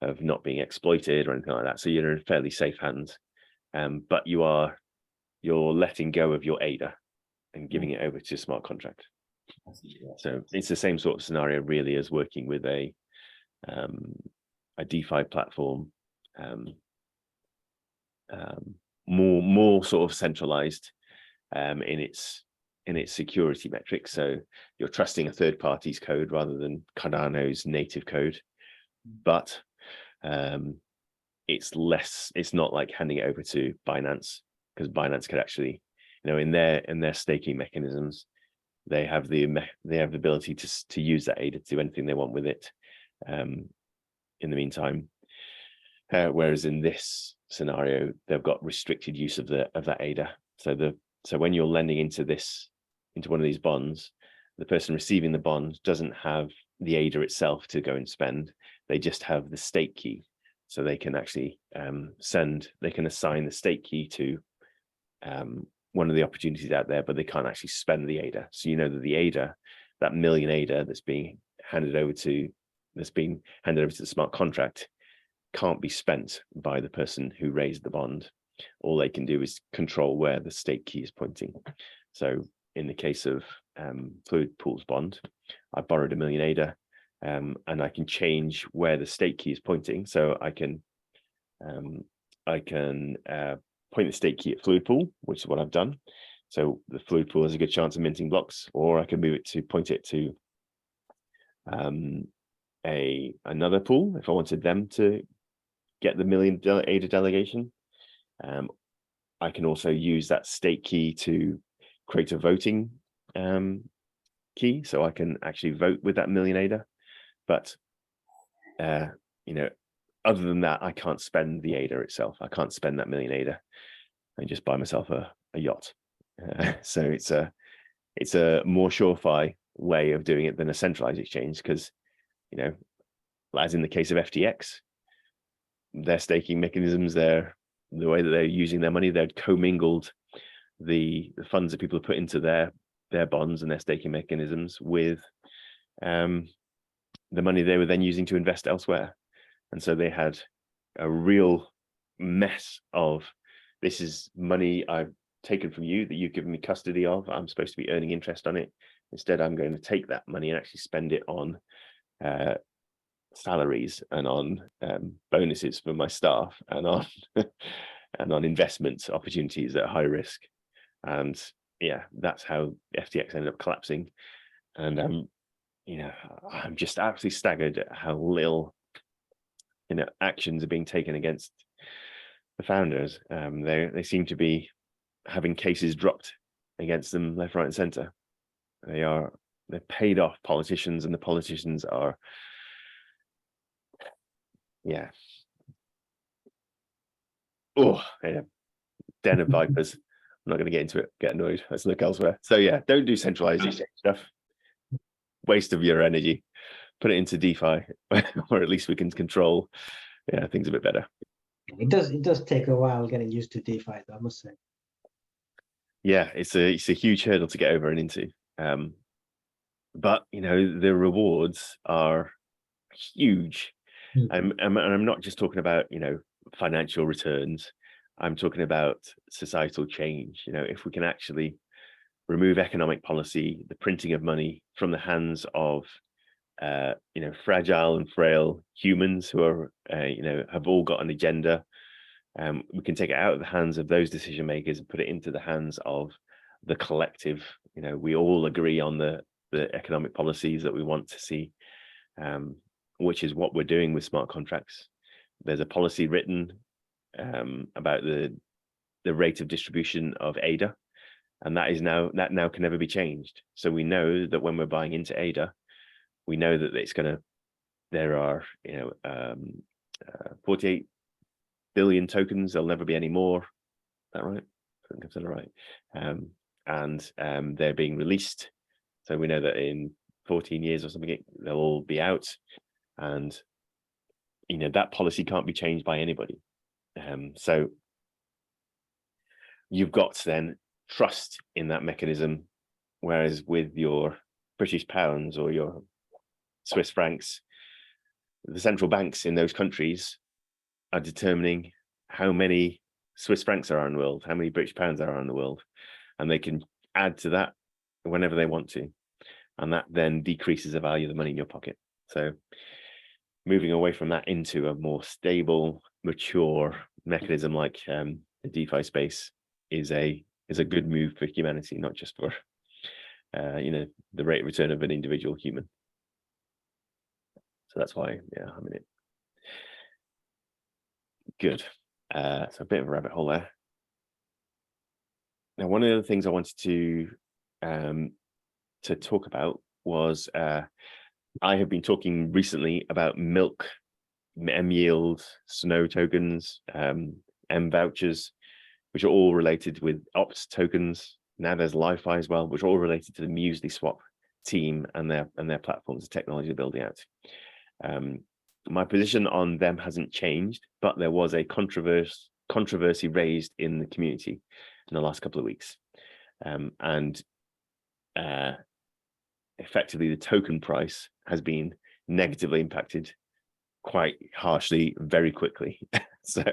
of not being exploited or anything like that. So you're in fairly safe hands. But you're letting go of your ADA and giving it over to a smart contract. So it's the same sort of scenario really as working with a DeFi platform, more sort of centralized in its security metrics. So you're trusting a third party's code rather than Cardano's native code, but it's not like handing it over to Binance, because Binance could actually, in their staking mechanisms, they have the ability to use that ADA to do anything they want with it in the meantime. Whereas in this scenario, they've got restricted use of that ADA. So when you're lending into one of these bonds, the person receiving the bond doesn't have the ADA itself to go and spend. They just have the stake key. So they can actually they can assign the stake key to one of the opportunities out there, but they can't actually spend the ADA. So you know that the ADA, that million ADA that's being handed over to the smart contract, can't be spent by the person who raised the bond. All they can do is control where the stake key is pointing. So in the case of Fluid Pool's bond, I borrowed 1 million ADA, and I can change where the stake key is pointing. So I can point the stake key at Fluid Pool, which is what I've done. So the Fluid Pool has a good chance of minting blocks, or I can point it to another pool if I wanted them to get the 1 million ADA delegation. I can also use that stake key to create a voting key, so I can actually vote with that 1 million ADA. But other than that, I can't spend the ADA itself. I can't spend that 1 million ADA and just buy myself a yacht. So it's a more surefire way of doing it than a centralized exchange, because as in the case of FTX, their staking mechanisms, the way that they're using their money, they're commingled the funds that people have put into their bonds and their staking mechanisms with the money they were then using to invest elsewhere. And so they had a real mess of, this is money I've taken from you that you've given me custody of. I'm supposed to be earning interest on it. Instead, I'm going to take that money and actually spend it on salaries and on bonuses for my staff and on and on investment opportunities at high risk. And yeah, that's how FTX ended up collapsing. And I'm just absolutely staggered at how little actions are being taken against the founders. They seem to be having cases dropped against them left, right, and center. They're paid off politicians, and the politicians are, den of vipers. I'm not going to get into it, get annoyed. Let's look elsewhere. So yeah, don't do centralized exchange stuff. Waste of your energy. Put it into DeFi, or at least we can control things a bit better. It does take a while getting used to DeFi, I must say. Yeah, it's a huge hurdle to get over and into. But the rewards are huge. I'm not just talking about financial returns. I'm talking about societal change. If we can actually remove economic policy, the printing of money from the hands of fragile and frail humans who are have all got an agenda, we can take it out of the hands of those decision makers and put it into the hands of the collective. We all agree on the economic policies that we want to see, which is what we're doing with smart contracts. There's a policy written about the rate of distribution of ADA, and that now can never be changed. So we know that when we're buying into ADA, we know that there are 48 billion tokens. There'll never be any more. Is that right? I think I've said it right. And they're being released So we know that in 14 years or something, they'll all be out, and that policy can't be changed by anybody. So you've got then trust in that mechanism, whereas with your British pounds or your Swiss francs, the central banks in those countries are determining how many Swiss francs there are in the world, how many British pounds there are in the world, and they can add to that whenever they want to, and that then decreases the value of the money in your pocket. So moving away from that into a more stable, mature mechanism like the DeFi space is a good move for humanity, not just for the rate of return of an individual human. So that's why, I'm in it. Good. So a bit of a rabbit hole there. Now, one of the other things I wanted to talk about was I have been talking recently about milk, M yield, Snow tokens, M vouchers, which are all related with Opt tokens. Now there's Li-Fi as well, which are all related to the Muesli Swap team and their platforms, the technology they're building out. My position on them hasn't changed, but there was a controversy raised in the community in the last couple of weeks, and effectively the token price has been negatively impacted quite harshly very quickly. so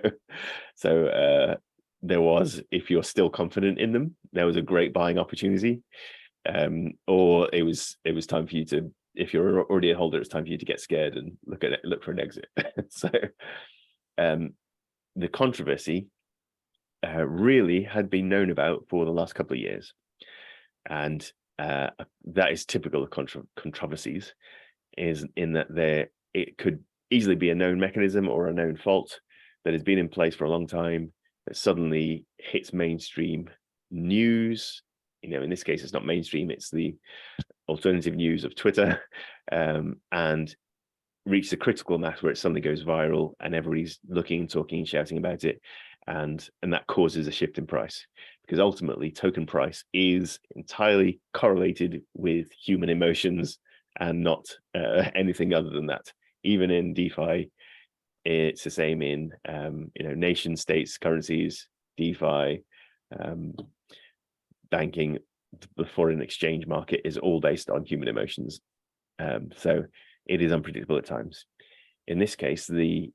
there was, if you're still confident in them, there was a great buying opportunity, or it was time for you to, if you're already a holder, it's time for you to get scared and look for an exit. So the controversy really had been known about for the last couple of years, and that is typical of controversies, is in that it could easily be a known mechanism or a known fault that has been in place for a long time that suddenly hits mainstream news. In this case, it's not mainstream, it's the alternative news of Twitter, and reaches a critical mass where it suddenly goes viral and everybody's looking, talking, and shouting about it, and that causes a shift in price, because ultimately token price is entirely correlated with human emotions and not anything other than that. Even in DeFi, it's the same in nation states, currencies, DeFi, banking. The foreign exchange market is all based on human emotions, so it is unpredictable at times. In this case, the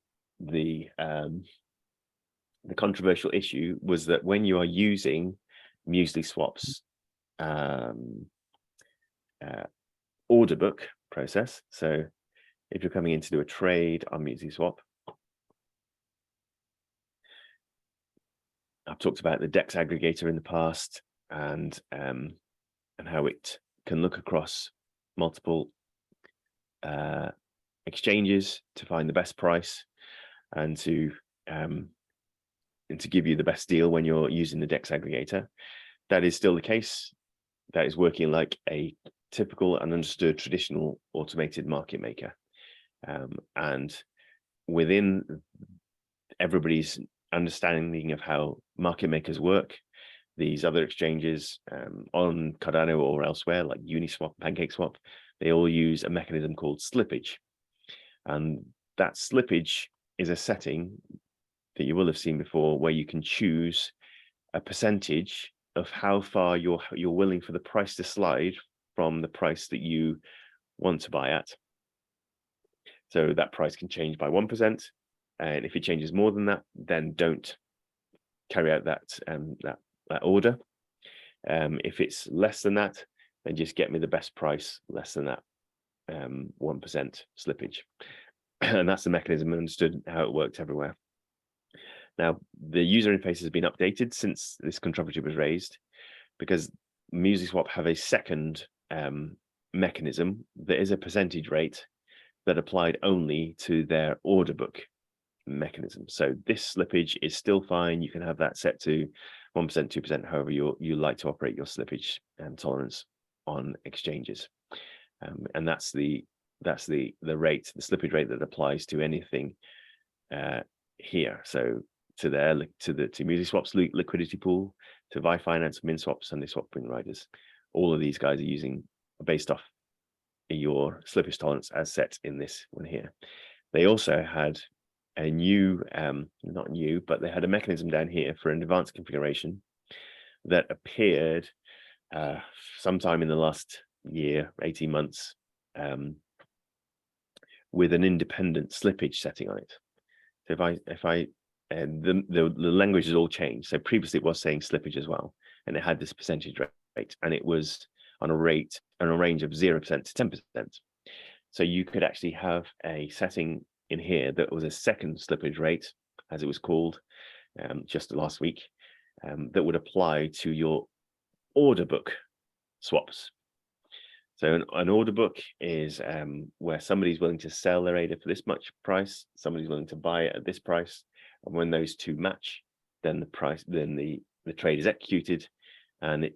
controversial issue was that when you are using Muesli Swap's order book process, so if you're coming in to do a trade on Muesli Swap, I've talked about the DEX aggregator in the past, and how it can look across multiple exchanges to find the best price and to give you the best deal when you're using the DEX aggregator. That is still the case. That is working like a typical and understood traditional automated market maker. And within everybody's understanding of how market makers work, these other exchanges on Cardano or elsewhere, like Uniswap, PancakeSwap, they all use a mechanism called slippage. And that slippage is a setting that you will have seen before, where you can choose a percentage of how far you're willing for the price to slide from the price that you want to buy at. So that price can change by 1%, and if it changes more than that, then don't carry out that order. If it's less than that, then just get me the best price less than that 1% slippage. And that's the mechanism, and understood how it works everywhere. Now, the user interface has been updated since this controversy was raised, because Muesli Swap have a second mechanism that is a percentage rate that applied only to their order book mechanism. So this slippage is still fine. You can have that set to 1%, 2%, however you like to operate your slippage tolerance on exchanges. And that's the rate, the slippage rate that applies to anything here. So to Muesli Swap's liquidity pool, to Vi Finance, MinSwap, Sunday Swap, Ring Riders, all of these guys are using based off your slippage tolerance as set in this one here. They also had a new, not new, but they had a mechanism down here for an advanced configuration that appeared sometime in the last year, 18 months, with an independent slippage setting on it. So the language has all changed. So previously it was saying slippage as well, and it had this percentage rate, and it was on a range of 0% to 10%. So you could actually have a setting in here that was a second slippage rate, as it was called, just last week, that would apply to your order book swaps. So an order book is where somebody's willing to sell their ADA for this much price, somebody's willing to buy it at this price, and when those two match, then the trade is executed, and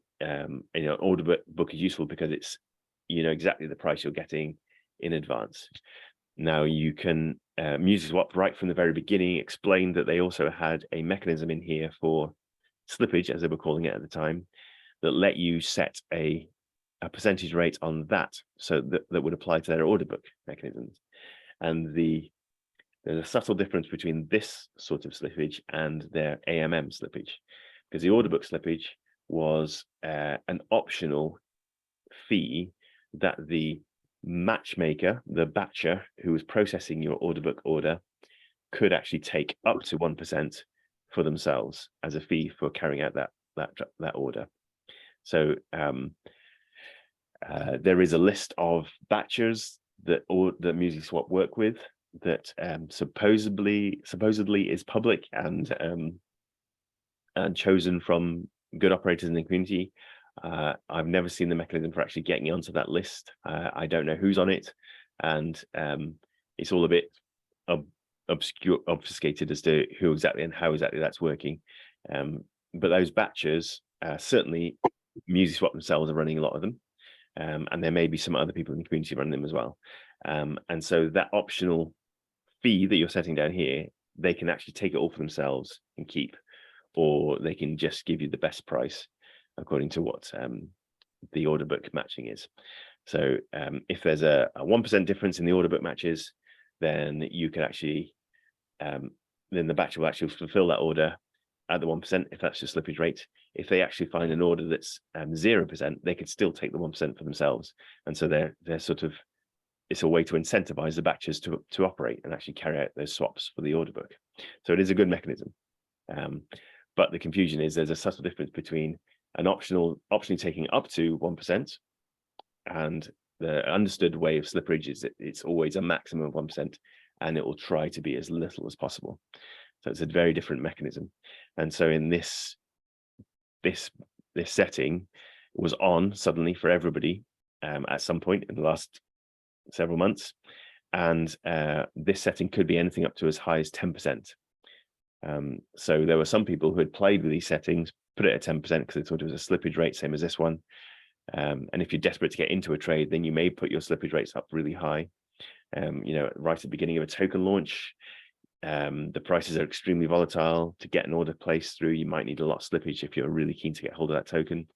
order book is useful because it's exactly the price you're getting in advance. Now you can MusicSwap right from the very beginning explained that they also had a mechanism in here for slippage, as they were calling it at the time, that let you set a percentage rate on that, so that would apply to their order book mechanisms. And there's a subtle difference between this sort of slippage and their AMM slippage, because the order book slippage was an optional fee that the matchmaker, the batcher who was processing your order book order, could actually take up to 1% for themselves as a fee for carrying out that order. So there is a list of batchers that MusicSwap work with that supposedly is public and chosen from good operators in the community. I've never seen the mechanism for actually getting onto that list. I don't know who's on it, and it's all a bit obfuscated as to who exactly and how exactly that's working. But those batchers, certainly MusicSwap themselves are running a lot of them, and there may be some other people in the community running them as well. And so that optional fee that you're setting down here, they can actually take it all for themselves and keep, or they can just give you the best price according to what the order book matching is. So if there's a 1% difference in the order book matches, then you can actually, then the batcher will actually fulfill that order at the 1%, if that's the slippage rate. If they actually find an order that's 0%, they could still take the 1% for themselves. And so they're sort of, it's a way to incentivize the batchers to operate and actually carry out those swaps for the order book. So it is a good mechanism. But the confusion is there's a subtle difference between an optionally taking up to 1%, and the understood way of slippage is that it's always a maximum of 1%, and it will try to be as little as possible. So it's a very different mechanism. And so in this setting was on suddenly for everybody at some point in the last several months, and this setting could be anything up to as high as 10%. So there were some people who had played with these settings, put it at 10% because they thought it was a slippage rate, same as this one. And if you're desperate to get into a trade, then you may put your slippage rates up really high. Right at the beginning of a token launch, the prices are extremely volatile. To get an order placed through, you might need a lot of slippage if you're really keen to get hold of that token.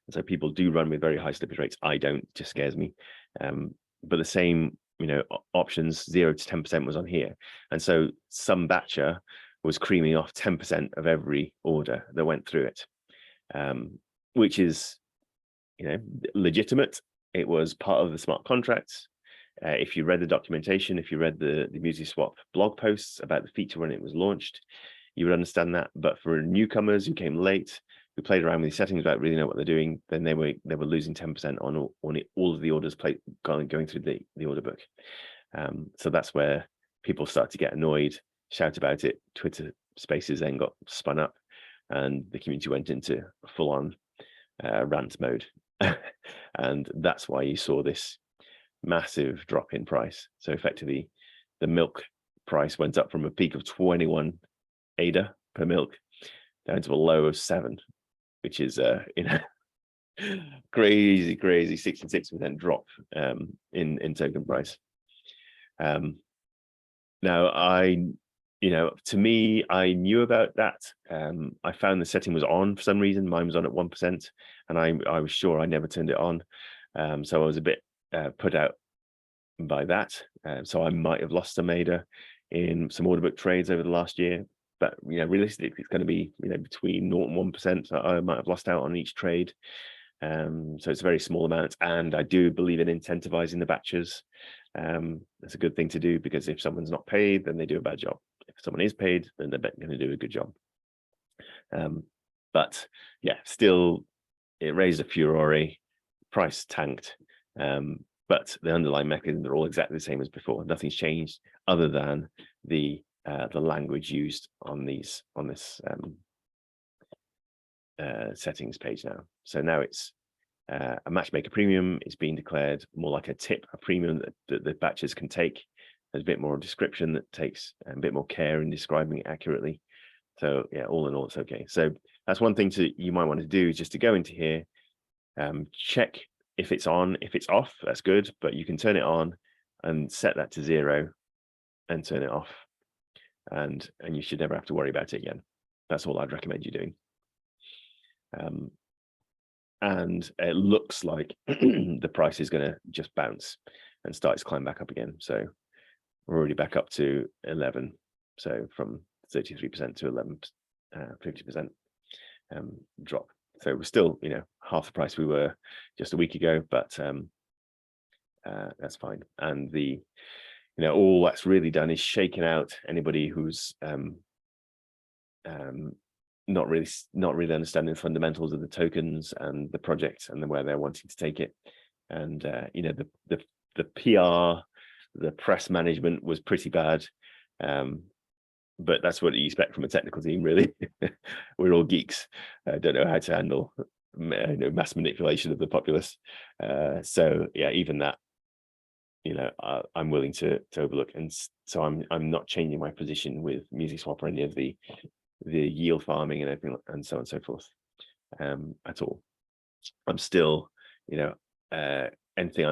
And so people do run with very high slippage rates. I don't, it just scares me. But the same, options 0 to 10% was on here. And so some batcher was creaming off 10% of every order that went through it, which is, legitimate. It was part of the smart contracts. If you read the documentation, if you read the MusicSwap blog posts about the feature when it was launched, you would understand that. But for newcomers who came late, who played around with these settings without really know what they're doing, then they were losing 10% on all of the orders going through the order book. So that's where people start to get annoyed, shout about it. Twitter Spaces then got spun up, and the community went into full-on rant mode, and that's why you saw this massive drop in price. So effectively, the milk price went up from a peak of 21 ADA per milk down to a low of 7, which is crazy 66% drop in token price. Now to me, I knew about that. I found the setting was on for some reason. Mine was on at 1%, and I was sure I never turned it on. So I was a bit put out by that. So I might have lost some ADA in some order book trades over the last year, but realistically, it's going to be between 0 and 1%. So I might have lost out on each trade. So it's a very small amount, and I do believe in incentivizing the batchers. That's a good thing to do, because if someone's not paid, then they do a bad job. If someone is paid, then they're going to do a good job. But yeah, still, it raised a furore, price tanked, but the underlying mechanisms are all exactly the same as before. Nothing's changed other than the language used on this settings page now. So now it's a matchmaker premium is being declared more like a tip, a premium that the batchers can take. There's a bit more description that takes a bit more care in describing it accurately. So yeah, all in all, it's okay. So that's one thing you might want to do, is just to go into here, check if it's on. If it's off, that's good, but you can turn it on and set that to 0 and turn it off, and you should never have to worry about it again. That's all I'd recommend you doing. And it looks like the price is going to just bounce and start its climb back up again. So we're already back up to 11. So from 33% to 11, 50% drop. So we're still, half the price we were just a week ago, but that's fine. And all that's really done is shaken out anybody who's not really understanding the fundamentals of the tokens and the project and where they're wanting to take it. And the PR, the press management was pretty bad, but that's what you expect from a technical team, really. We're all geeks. Don't know how to handle mass manipulation of the populace. So yeah, even that, I'm willing to overlook, and so I'm not changing my position with MusicSwap or any of the yield farming and everything, and so on and so forth, at all. I'm still, anything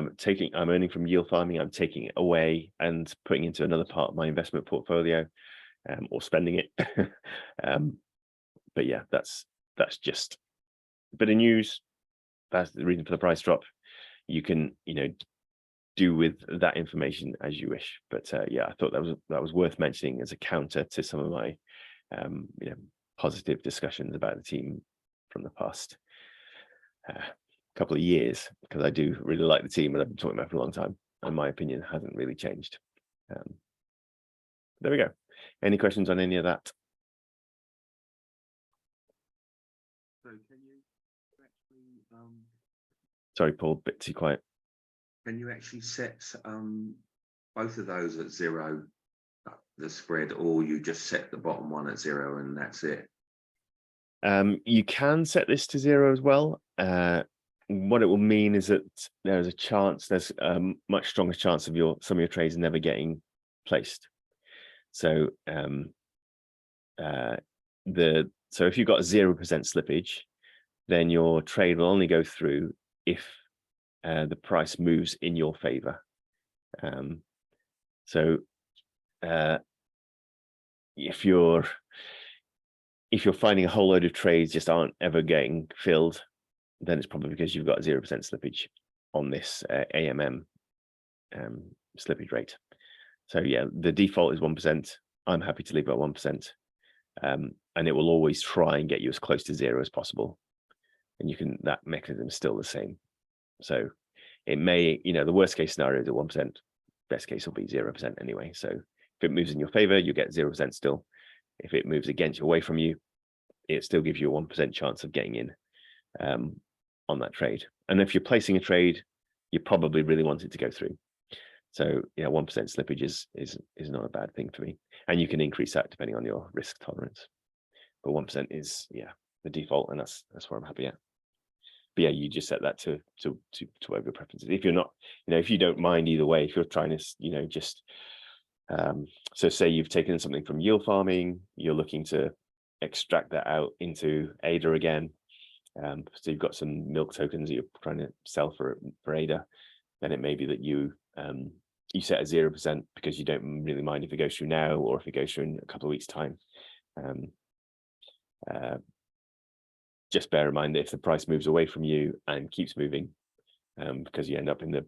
I'm earning from yield farming, I'm taking it away and putting into another part of my investment portfolio, or spending it. But yeah, that's just a bit of news. That's the reason for the price drop. You can, do with that information as you wish. But yeah, I thought that was worth mentioning as a counter to some of my positive discussions about the team from the past couple of years, because I do really like the team and I've been talking about it for a long time, and my opinion hasn't really changed. There we go. Any questions on any of that? So can you actually Sorry, Paul, a bit too quiet. can you actually set both of those at 0, the spread, or you just set the bottom one at 0 and that's it? You can set this to 0 as well. What it will mean is that there's a much stronger chance of some of your trades never getting placed. So so if you've got 0% slippage, then your trade will only go through if the price moves in your favor. So if you're finding a whole load of trades just aren't ever getting filled, then it's probably because you've got 0% slippage on this AMM slippage rate. So yeah, the default is 1%. I'm happy to leave it at 1%, and it will always try and get you as close to 0 as possible. And that mechanism is still the same. So it may, the worst case scenario is at 1%. Best case will be 0% anyway. So if it moves in your favor, you get 0% still. If it moves against you, away from you, it still gives you a 1% chance of getting in on that trade. And if you're placing a trade, you probably really want it to go through. So 1% slippage is not a bad thing for me. And you can increase that depending on your risk tolerance. But 1% is the default, and that's where I'm happy at. But yeah, you just set that to whatever your preferences. If you're not, if you don't mind either way, if you're trying to, just so say you've taken something from yield farming, you're looking to extract that out into ADA again. So you've got some milk tokens that you're trying to sell for ADA, then it may be that you set at 0% because you don't really mind if it goes through now or if it goes through in a couple of weeks' time. Just bear in mind that if the price moves away from you and keeps moving, because you end up in the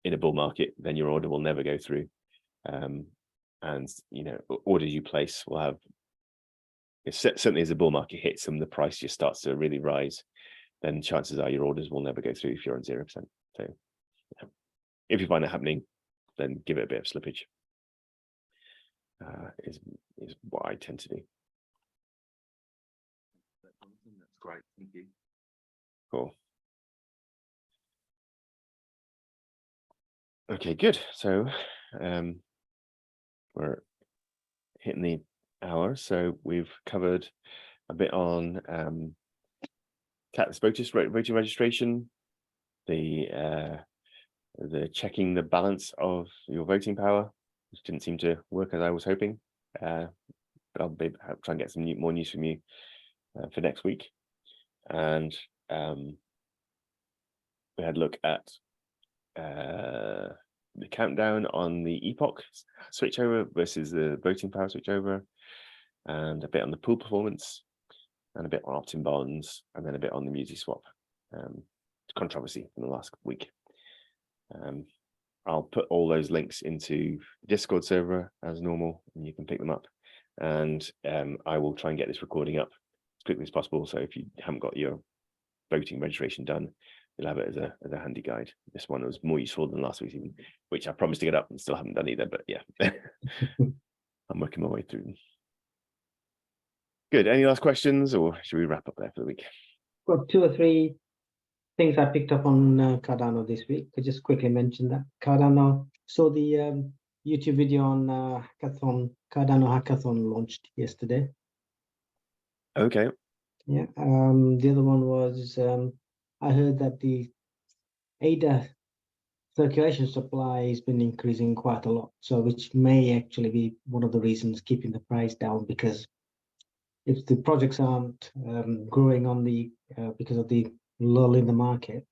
in a bull market, then your order will never go through. And orders you place will have, certainly as the bull market hits and the price just starts to really rise, then chances are your orders will never go through if you're on 0%. So if you find that happening, then give it a bit of slippage. Is what I tend to do. That's great, thank you. Cool. Okay, good. So we're hitting the hour, so we've covered a bit on Catalyst voting registration, the checking the balance of your voting power, which didn't seem to work as I was hoping, but I'll try and get some more news from you for next week. And we had a look at the countdown on the epoch switchover versus the voting power switchover, and a bit on the pool performance, and a bit on opt-in bonds, and then a bit on the Musi swap controversy in the last week. I'll put all those links into the Discord server as normal, and you can pick them up. And I will try and get this recording up as quickly as possible. So if you haven't got your voting registration done, you'll have it as a handy guide. This one was more useful than last week's, even, which I promised to get up and still haven't done either. But yeah, I'm working my way through them. Good. Any last questions, or should we wrap up there for the week? Got 2 or 3 things I picked up on Cardano this week. I just quickly mention that Cardano. So the YouTube video on Cardano hackathon launched yesterday. Okay. Yeah. The other one was I heard that the ADA circulation supply has been increasing quite a lot, so which may actually be one of the reasons keeping the price down, because if the projects aren't growing on the because of the lull in the market,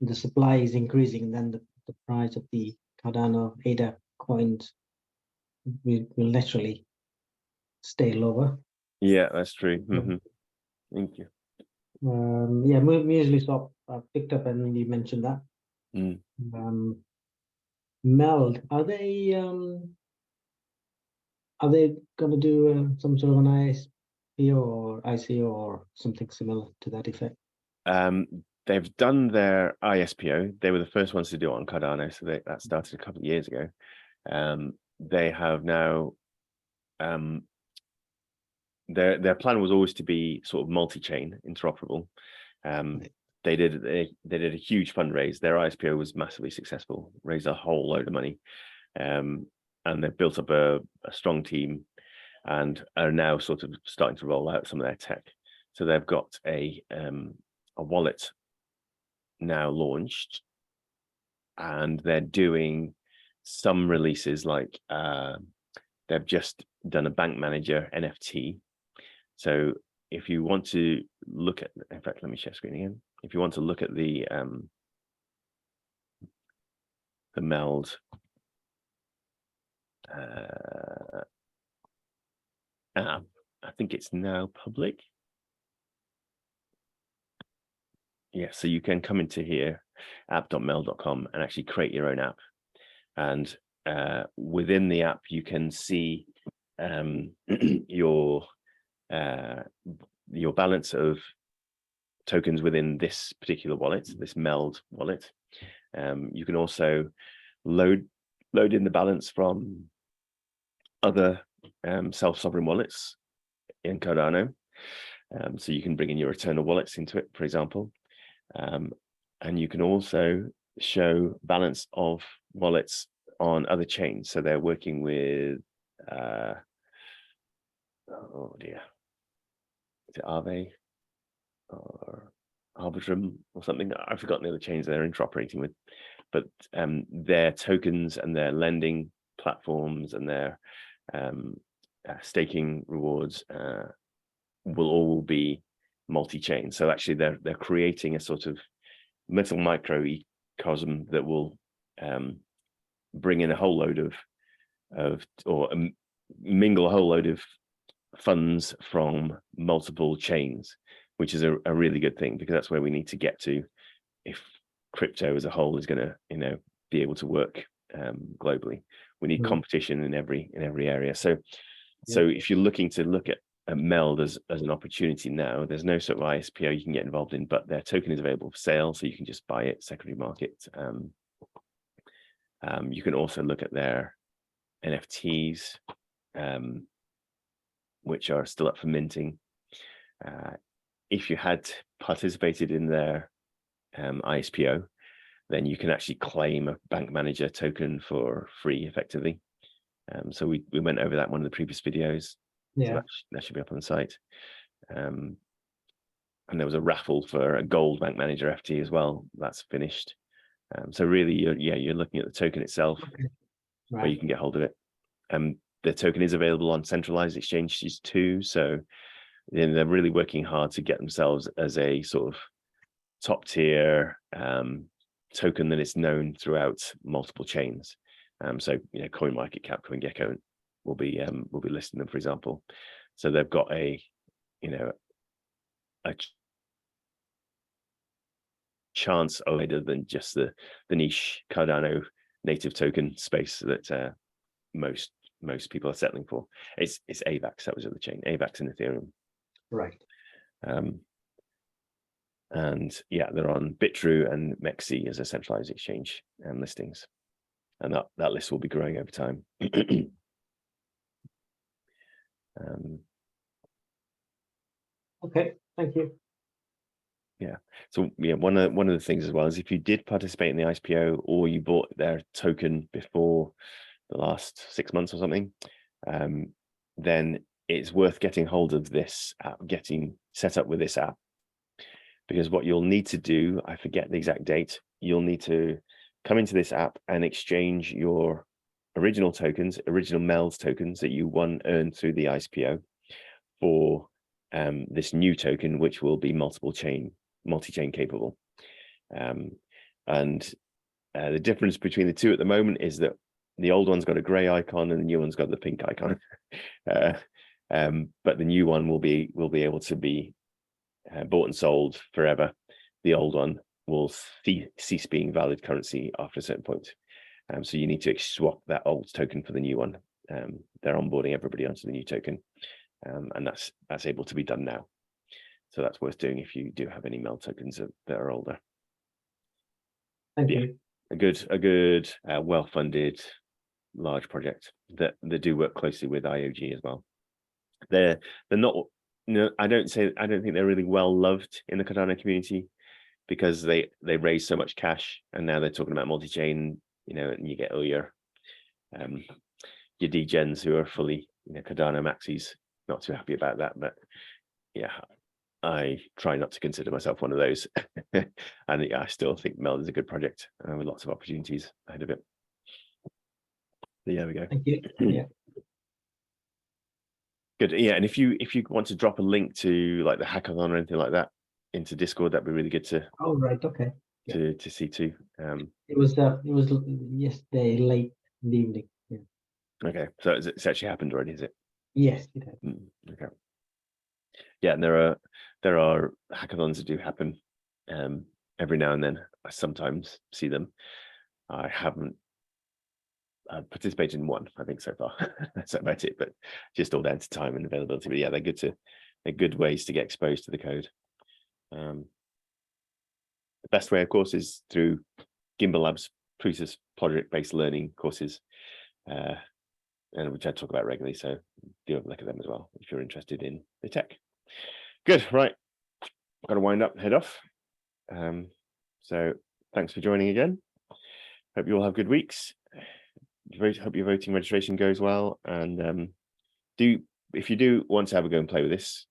the supply is increasing, then the price of the Cardano ADA coins will naturally stay lower. Yeah, that's true. Thank you. Yeah, Muesli Swap I picked up, and you mentioned that. Meld, are they going to do some sort of an ISPO or ICO or something similar to that effect? They've done their ISPO. They were the first ones to do it on Cardano, so that started a couple of years ago. They have now. Their plan was always to be sort of multi-chain, interoperable. They did a huge fundraise. Their ISPO was massively successful, raised a whole load of money, and they've built up a strong team, and are now sort of starting to roll out some of their tech. So they've got a wallet now launched, and they're doing some releases, like they've just done a bank manager NFT. So if you want to look at, in fact, let me share screen again. If you want to look at the Meld app, I think it's now public. Yeah, so you can come into here, app.meld.com, and actually create your own app. And within the app, you can see your balance of tokens within this particular wallet, this Meld wallet. You can also load in the balance from other self-sovereign wallets in Cardano. So you can bring in your Eternal wallets into it, for example. And you can also show balance of wallets on other chains. So they're working with, oh dear, is it Aave or Arbitrum or something? I've forgotten the other chains they're interoperating with, but their tokens and their lending platforms and their staking rewards will all be multi-chain. So actually they're creating a sort of little microcosm that will bring in a whole load or mingle a whole load of funds from multiple chains, which is a really good thing, because that's where we need to get to if crypto as a whole is going to, you know, be able to work globally. We need competition in every area. So if you're looking to look at Meld as an opportunity now, there's no sort of ISPO you can get involved in, but their token is available for sale, so you can just buy it secondary market. You can also look at their NFTs, which are still up for minting. If you had participated in their ISPO, then you can actually claim a bank manager token for free effectively. So we went over that in one of the previous videos. Yeah. So that should be up on the site. And there was a raffle for a gold bank manager FT as well. That's finished. So really, you're looking at the token itself, where you can get hold of it. The token is available on centralized exchanges too. So then they're really working hard to get themselves as a sort of top tier token that is known throughout multiple chains. So you know, CoinMarketCap, CoinGecko will be listing them, for example. So they've got a chance other than just the niche Cardano native token space that most people are settling for. It's AVAX, that was the other chain, AVAX and Ethereum. Right. And yeah, they're on Bitrue and Mexi as a centralized exchange and listings, and that list will be growing over time. Okay, thank you. Yeah. So yeah, one of the things as well is if you did participate in the IPO or you bought their token before the last 6 months or something, then it's worth getting hold of this app, getting set up with this app, because what you'll need to do, I forget the exact date, you'll need to come into this app and exchange your original tokens, original Meld tokens that you earned through the IPO for this new token, which will be multi-chain capable. And the difference between the two at the moment is that the old one's got a gray icon and the new one's got the pink icon. But the new one will be able to be bought and sold forever. The old one will cease being valid currency after a certain point. So you need to swap that old token for the new one. They're onboarding everybody onto the new token, and that's able to be done now. So that's worth doing if you do have any Meld tokens that are older. Thank you. A good, well-funded, large project that they do work closely with IOG as well. They're not. No, I don't think they're really well loved in the Cardano community because they raise so much cash, and now they're talking about multi-chain. You know, and you get all your degens who are fully Cardano maxis. Not too happy about that, but yeah, I try not to consider myself one of those. And yeah, I still think Meld is a good project with lots of opportunities ahead of it. But yeah, we go. Thank you. Yeah. Good. Yeah, and if you want to drop a link to like the hackathon or anything like that into Discord, that'd be really good to. Oh, right. Okay. To see too. It was yesterday late in the evening. Yeah. Okay, so it's actually happened already, is it? Yes, it has. Okay. Yeah, and there are hackathons that do happen every now and then. I sometimes see them. I haven't participated in one, I think, so far. That's about it, but just all down to time and availability. But yeah, they're good ways to get exposed to the code. The best way, of course, is through Gimbal Labs Prusa's project-based learning courses, and which I talk about regularly. So do have a look at them as well if you're interested in the tech. Good, right. Got to wind up, head off. So thanks for joining again. Hope you all have good weeks. Hope your voting registration goes well. And if you do want to have a go and play with this,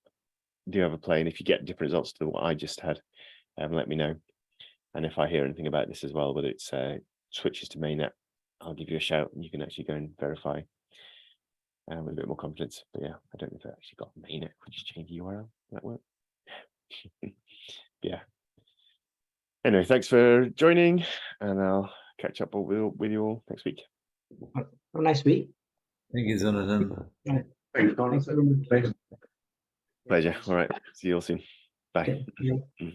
do have a play. And if you get different results to what I just had, let me know. And if I hear anything about this as well, whether it's switches to mainnet, I'll give you a shout and you can actually go and verify with a bit more confidence. But yeah, I don't know if I actually got mainnet, could just change the URL. That work? Yeah. Anyway, thanks for joining, and I'll catch up with you all next week. Have a nice week. Thank you, Jonathan. Thanks very much. Pleasure. All right. See you all soon. Bye. Okay. Yeah.